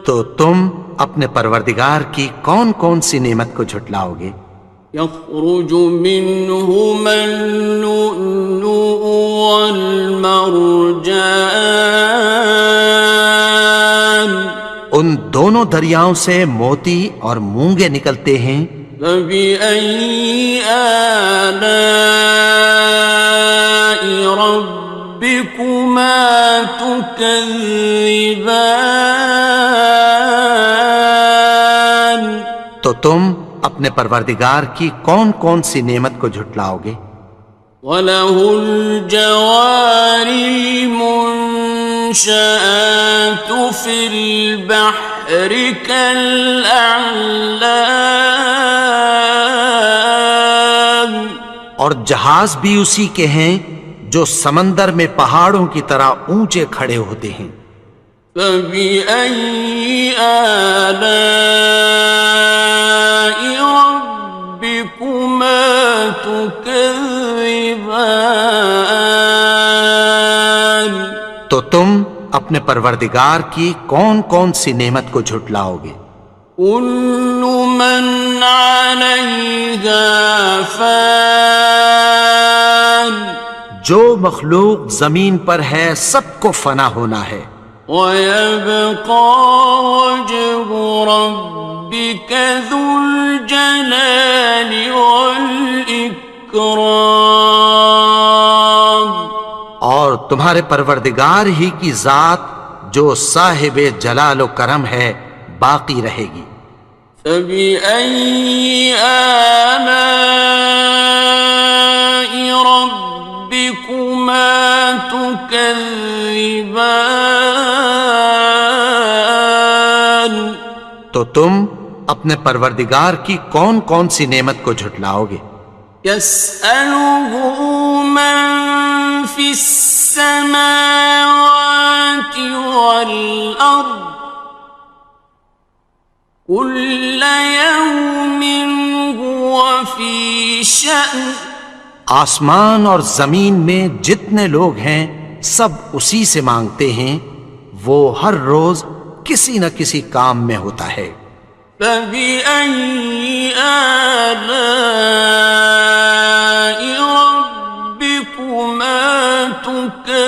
تو تم اپنے پروردگار کی کون کون سی نعمت کو جھٹلاؤ گے؟ يخرج منهما اللؤلؤ والمرجان ان دونوں دریاؤں سے موتی اور مونگے نکلتے ہیں. فبأي آلاء ربكما تكذبان تو تم اپنے پروردگار کی کون کون سی نعمت کو جھٹلاؤ گے؟ وَلَهُ الْجَوَارِ الْمُنشَآتُ فِي الْبَحْرِ كَالْأَعْلَامِ اور جہاز بھی اسی کے ہیں جو سمندر میں پہاڑوں کی طرح اونچے کھڑے ہوتے ہیں. فَبِأَيِّ آلَاءِ رَبِّكُمَا تُكَذِّبَانِ تو تم اپنے پروردگار کی کون کون سی نعمت کو جھٹلاؤ گے؟ كُلُّ مَنْ عَلَيْهَا فَانٍ جو مخلوق زمین پر ہے سب کو فنا ہونا ہے. وَيَبْقَى وَجْهُ رَبِّكَ ذُو الْجَلَالِ وَالْإِكْرَامِ اور تمہارے پروردگار ہی کی ذات جو صاحب جلال و کرم ہے باقی رہے گی. فَبِأَيِّ آلَاءِ رَبِّكُمَا تُكَذِّبَانِ تو تم اپنے پروردگار کی کون کون سی نعمت کو جھٹلاؤ گے؟ يَسْأَلُهُ مَن فِي السَّمَاوَاتِ وَالْأَرْضِ كُلَّ يَوْمٍ هُوَ فِي شَأْنٍ آسمان اور زمین میں جتنے لوگ ہیں سب اسی سے مانگتے ہیں، وہ ہر روز کسی نہ کسی کام میں ہوتا ہے. فَبِأَيِّ آلَاءِ رَبِّكُمَا تُكَذِّبَانِ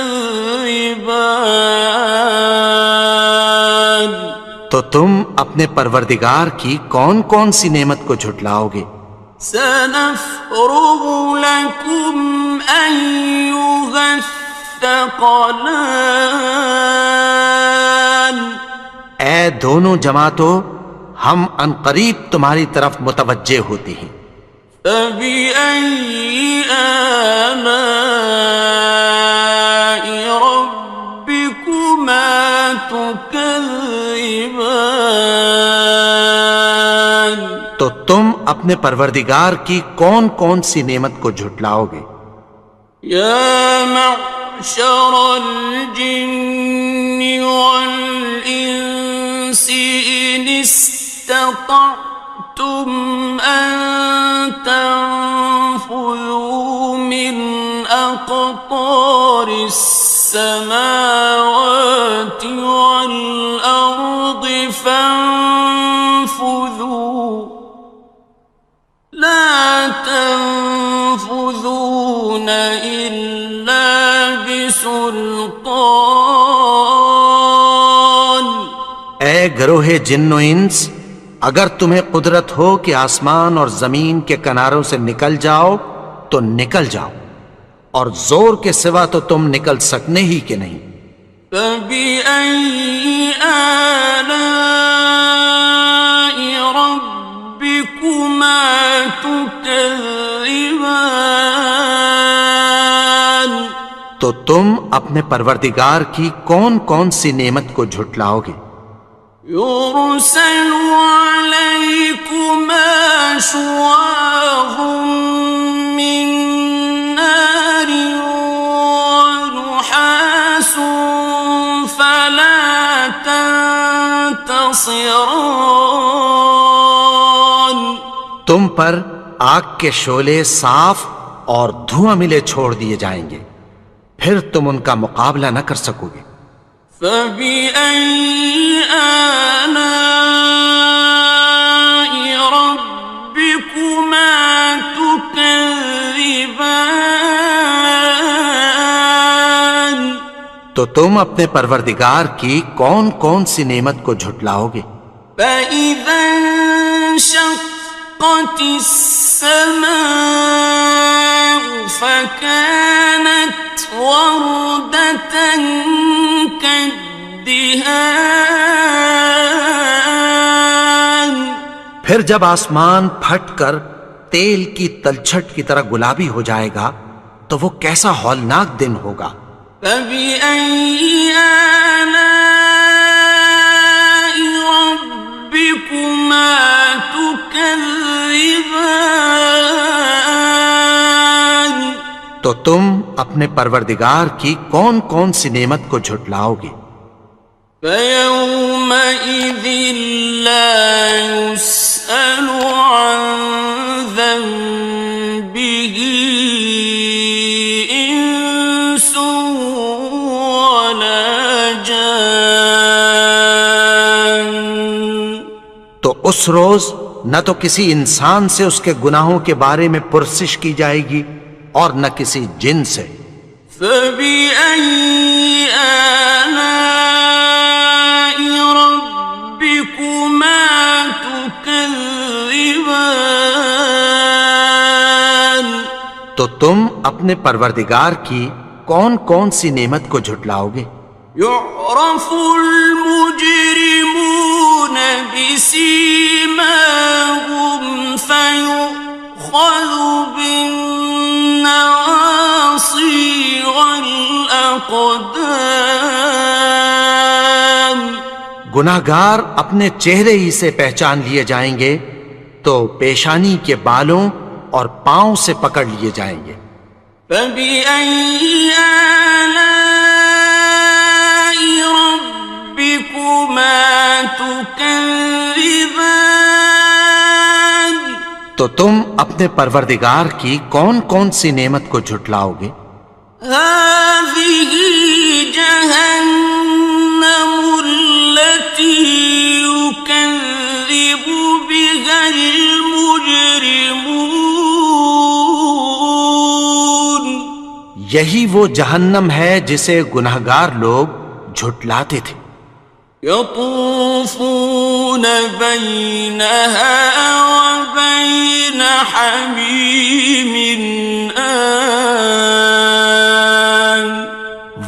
تو تم اپنے پروردگار کی کون کون سی نعمت کو جھٹلاؤ گے؟ سَنَفْرُغُ لَكُمْ أَيُّهَ الثَّقَلَانِ اے دونوں جماعتوں، ہم عنقریب تمہاری طرف متوجہ ہوتے ہیں. فبأي آلاء ربكما تكذبان؟ تو تم اپنے پروردگار کی کون کون سی نعمت کو جھٹلاؤ گے؟ یا معشر الجن والانس ان استطعتم ان تنفذوا من اقطار السماوات والارض فانفذوا لا تنفذون إلا بسلطان۔ اے گروہ جن و انس، اگر تمہیں قدرت ہو کہ آسمان اور زمین کے کناروں سے نکل جاؤ تو نکل جاؤ، اور زور کے سوا تو تم نکل سکنے ہی کہ نہیں۔ فَبِأَيِّ آلَاءِ رَبِّكُمَا تُكَذِّبَانِ؟ تو تم اپنے پروردگار کی کون کون سی نعمت کو جھٹلاؤ گے؟ يُرْسَلُ عَلَيْكُمَا شُوَاظٌ مِّن نَّارٍ وَنُحَاسٌ فَلَا تَنتَصِرَانِ؟ تم پر آگ کے شعلے صاف اور دھواں ملے چھوڑ دیے جائیں گے، پھر تم ان کا مقابلہ نہ کر سکو گے۔ فَبِأَيِّ آلَاءِ رَبِّكُمَا تُكَذِّبَانِ؟ تو تم اپنے پروردگار کی کون کون سی نعمت کو جھٹلاؤ گے؟ فَإِذَا انشَقَّتِ السَّمَاءُ فَكَانَتْ وَرْدَةً كَالدِّهَانِ؟ پھر جب آسمان پھٹ کر تیل کی تلچھٹ کی طرح گلابی ہو جائے گا تو وہ کیسا ہولناک دن ہوگا۔ فَبِأَيِّ آلَاءِ رَبِّكُمَا تُكَذِّبَانِ؟ تو تم اپنے پروردگار کی کون کون سی نعمت کو جھٹلاؤ گے؟ فَيَوْمَئِذٍ لَا يُسْأَلُ عَنْ ذَنبِهِ إِنسٌ وَلَا جَانٌ۔ تو اس روز نہ تو کسی انسان سے اس کے گناہوں کے بارے میں پرسش کی جائے گی اور نہ کسی جن سے۔ فَبِأَيِّ آلَاءِ رَبِّكُمَا تُكَذِّبَانِ؟ تو تم اپنے پروردگار کی کون کون سی نعمت کو جھٹلاؤ گے؟ يُعْرَفُ الْمُجْرِمُونَ بِسِيمَاهُمْ فَيُؤْخَذُ بِالنَّوَاصِي وَالْأَقْدَامِ۔ گناہگار اپنے چہرے ہی سے پہچان لیے جائیں گے تو پیشانی کے بالوں اور پاؤں سے پکڑ لیے جائیں گے۔ فَبِأَيِّ آلَاءِ رَبِّكُمَا تُكَذِّبَانِ؟ تو تم اپنے پروردگار کی کون کون سی نعمت کو جھٹلاؤ گے؟ هَٰذِهِ جَهَنَّمُ الَّتِي يُكَذِّبُ بِهَا الْمُجْرِمُونَ۔ یہی وہ جہنم ہے جسے گناہگار لوگ جھٹلاتے تھے۔ يَطُوفُونَ بَيْنَهَا وَبَيْنَ حَمِيمٍ آنٍ۔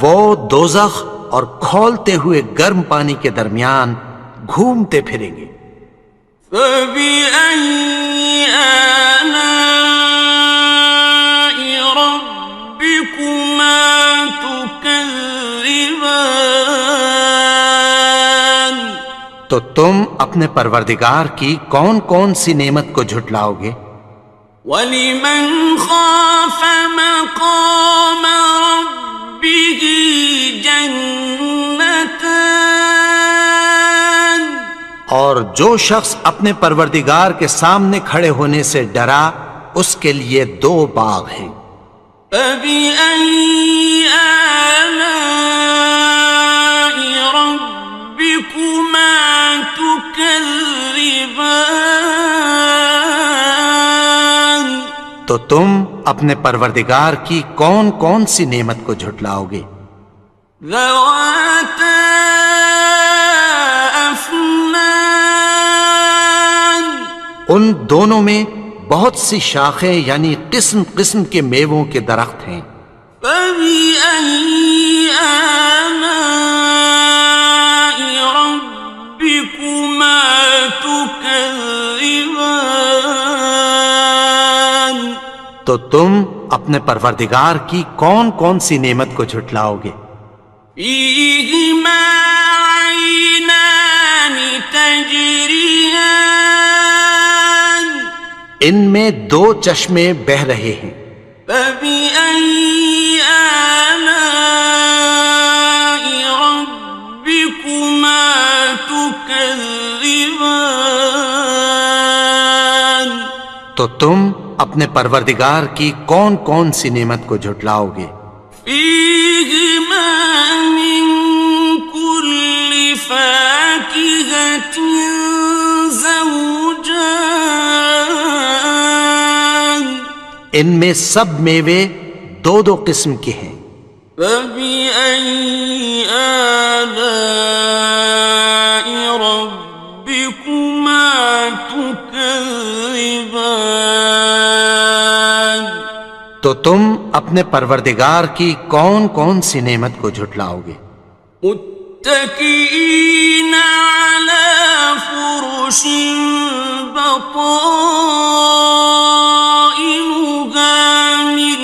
وہ دوزخ اور کھولتے ہوئے گرم پانی کے درمیان گھومتے پھریں گے۔ فَبِأَيِّ آلَاءِ تو تم اپنے پروردگار کی کون کون سی نعمت کو جھٹلاؤ گے؟ وَلِمَنْ خَافَ مَقَامَ رَبِّهِ جَنَّتَانِ اور جو شخص اپنے پروردگار کے سامنے کھڑے ہونے سے ڈرا اس کے لیے 2 باغ ہیں۔ فَبِأَيِّ آلَاءِ رَبِّكُمَا تُكَذِّبَانِ تو تم اپنے پروردگار کی کون کون سی نعمت کو جھٹلاؤ گے؟ ذَوَاتَا أَفْنَانٍ ان دونوں میں بہت سی شاخیں یعنی قسم قسم کے میووں کے درخت ہیں۔ فَبِأَيِّ آلَاءِ رَبِّكُمَا تُكَذِّبَانِ تو تم اپنے پروردگار کی کون کون سی نعمت کو جھٹلاؤ گے؟ فِيهِمَا عَيْنَانِ تَجْرِيَانِ ان میں 2 چشمے بہ رہے ہیں۔ فَبِأَيِّ آلَاءِ رَبِّكُمَا تُكَذِّبَانِ تو تم اپنے پروردگار کی کون کون سی نعمت کو جھٹلاؤ گے؟ فِيهِمَا مِن كُلِّ فَاكِهَةٍ زَوْجَانِ ان میں سب میوے 2 قسم کے ہیں۔ فَبِأَيِّ آلَاءِ رَبِّكُمَا تُكَذِّبَانِ تو تم اپنے پروردگار کی کون کون سی نعمت کو جھٹلاؤ گے؟ متكئين على فرش بطائنها من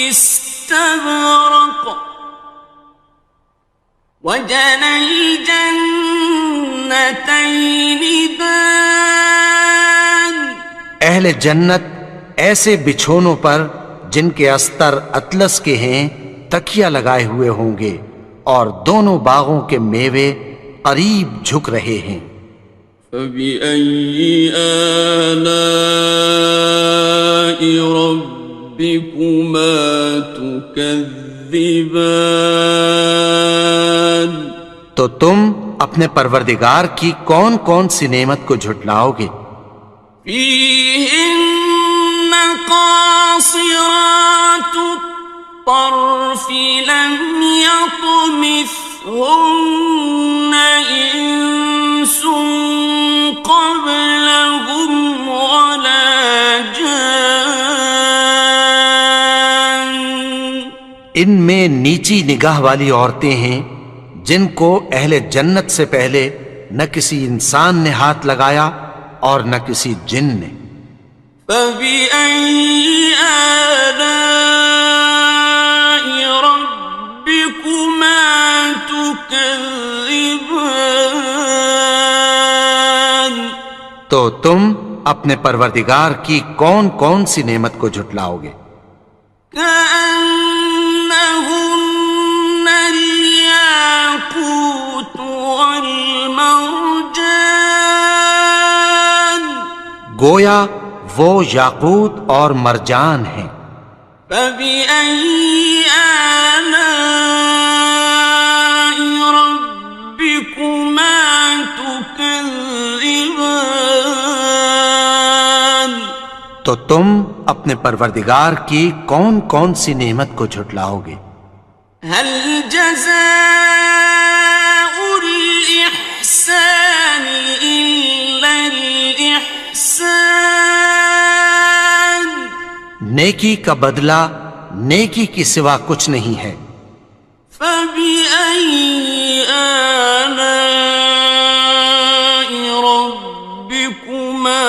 استبرق وجنى الجنتين دان اہل جنت ایسے بچھونوں پر جن کے استر اطلس کے ہیں تکیہ لگائے ہوئے ہوں گے اور دونوں باغوں کے میوے قریب جھک رہے ہیں۔ فَبِأَيِّ آلَاءِ رَبِّكُمَا تُكَذِّبَانِ تو تم اپنے پروردگار کی کون کون سی نعمت کو جھٹلاؤ گے؟ فِيهِنَّ قَاصِرَاتُ الطَّرْفِ لَمْ يَطْمِثْهُنَّ إِنسٌ قَبْلَهُمْ وَلَا جَانٌّ ان میں نیچی نگاہ والی عورتیں ہیں جن کو اہل جنت سے پہلے نہ کسی انسان نے ہاتھ لگایا اور نہ کسی جن نے۔ فَبِأَيِّ آلَاءِ رَبِّكُمَا تُكَذِّبَانِ تو تم اپنے پروردگار کی کون کون سی نعمت کو جھٹلاؤ گے؟ كَأَنَّهُنَّ الْيَاقُوتُ وَالْمَرْجَانُ گویا وہ یاقوت اور مرجان ہیں۔ فَبِأَيِّ آلَاءِ رَبِّكُمَا تُكَذِّبَانِ تو تم اپنے پروردگار کی کون کون سی نعمت کو جھٹلاؤ گے؟ هَلْ جَزَاءُ الْإِحْسَانِ إِلَّا الْإِحْسَانُ نیکی کا بدلہ نیکی کی سوا کچھ نہیں ہے۔ فَبِأَيِّ آلَاءِ رَبِّكُمَا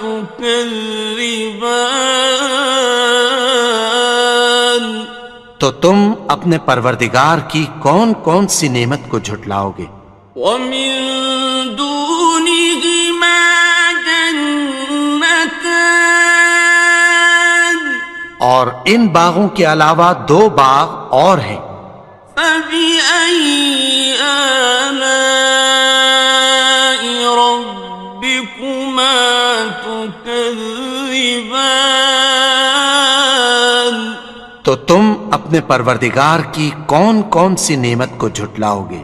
تُكَذِّبَانِ تو تم اپنے پروردگار کی کون کون سی نعمت کو جھٹلاؤ گے؟ وَمِن دُونِ اور ان باغوں کے علاوہ 2 باغ اور ہیں. فبأي آلاء ربكما تكذبان تو تم اپنے پروردگار کی کون کون سی نعمت کو جھٹلاؤ گے؟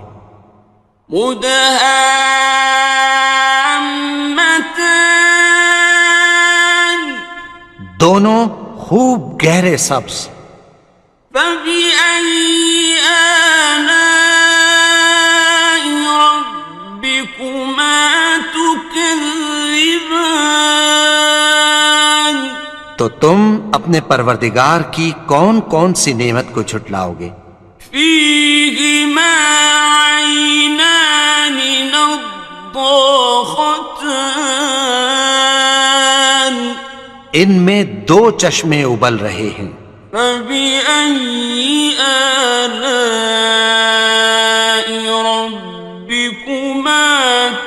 مدهامتان دونوں خوب گہرے سبز. فبأي آلاء ربكما تكذبان تو تم اپنے پروردگار کی کون کون سی نعمت کو جھٹلاؤ گے؟ فيهما عينان نضاختان ان میں 2 چشمے ابل رہے ہیں. فبأي آلاء ربكما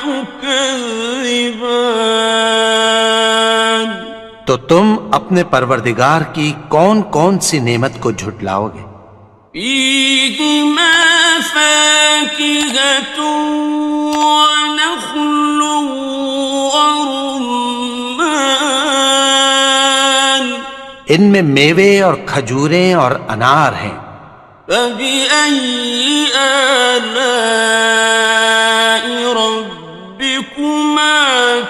تكذبان تو تم اپنے پروردگار کی کون کون سی نعمت کو جھٹلاؤ گے؟ فيهما فاكهة ونخل ورمان ان میں میوے اور کھجوریں اور انار ہیں. فبأي آلاء ربكما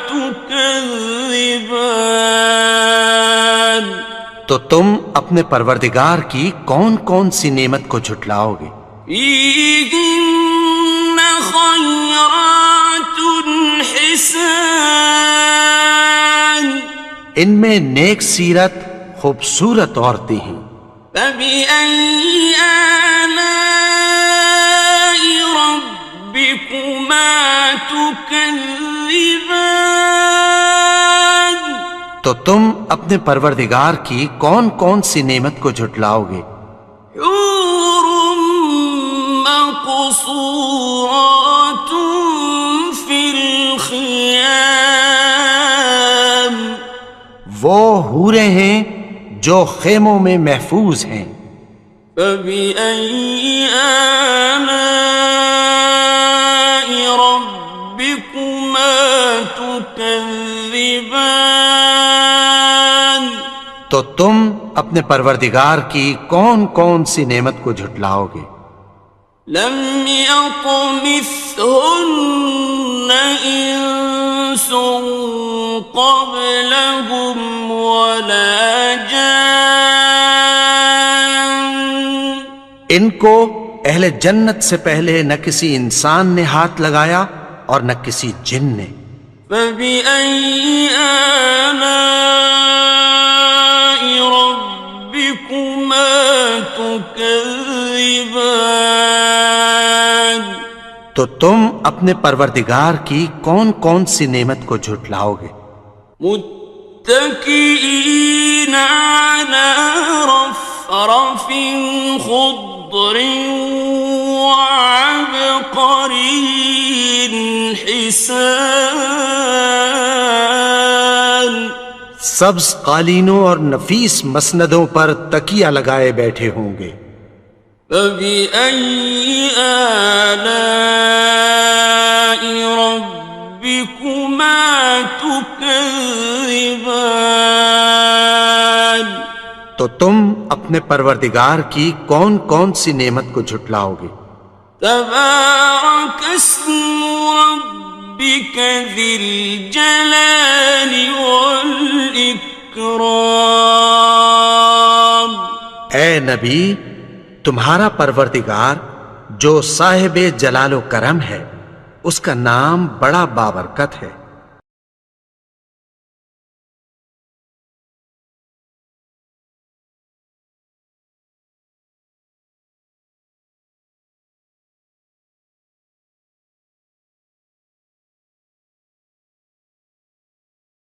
تكذبان تو تم اپنے پروردگار کی کون کون سی نعمت کو جھٹلاؤ گے؟ فيهن خيرات حسان ان میں نیک سیرت خوبصورت عورتیں ہیں. فبأي آلاء ربكما تكذبان تو تم اپنے پروردگار کی کون کون سی نعمت کو جھٹلاؤ گے؟ حور مقصورات في الخيام وہ حوریں ہیں جو خیموں میں محفوظ ہیں. فبأي آلاء ربكما تكذبان تو تم اپنے پروردگار کی کون کون سی نعمت کو جھٹلاؤ گے؟ لم يطمثهن إنس قبلهم ولا جان ان کو اہل جنت سے پہلے نہ کسی انسان نے ہاتھ لگایا اور نہ کسی جن نے. فبأي آلاء ربكما تكذبان تو تم اپنے پروردگار کی کون کون سی نعمت کو جھٹلاؤ گے؟ متكئين على رفرف خضر وعبقري حسان سبز قالینوں اور نفیس مسندوں پر تکیہ لگائے بیٹھے ہوں گے. فبأي آلاء ربكما تكذبان تو تم اپنے پروردگار کی کون کون سی نعمت کو جھٹلاؤ گے؟ تبارك اسم ربك ذي الجلال والإكرام اے نبی، تمہارا پروردگار جو صاحب جلال و کرم ہے، اس کا نام بڑا بابرکت ہے.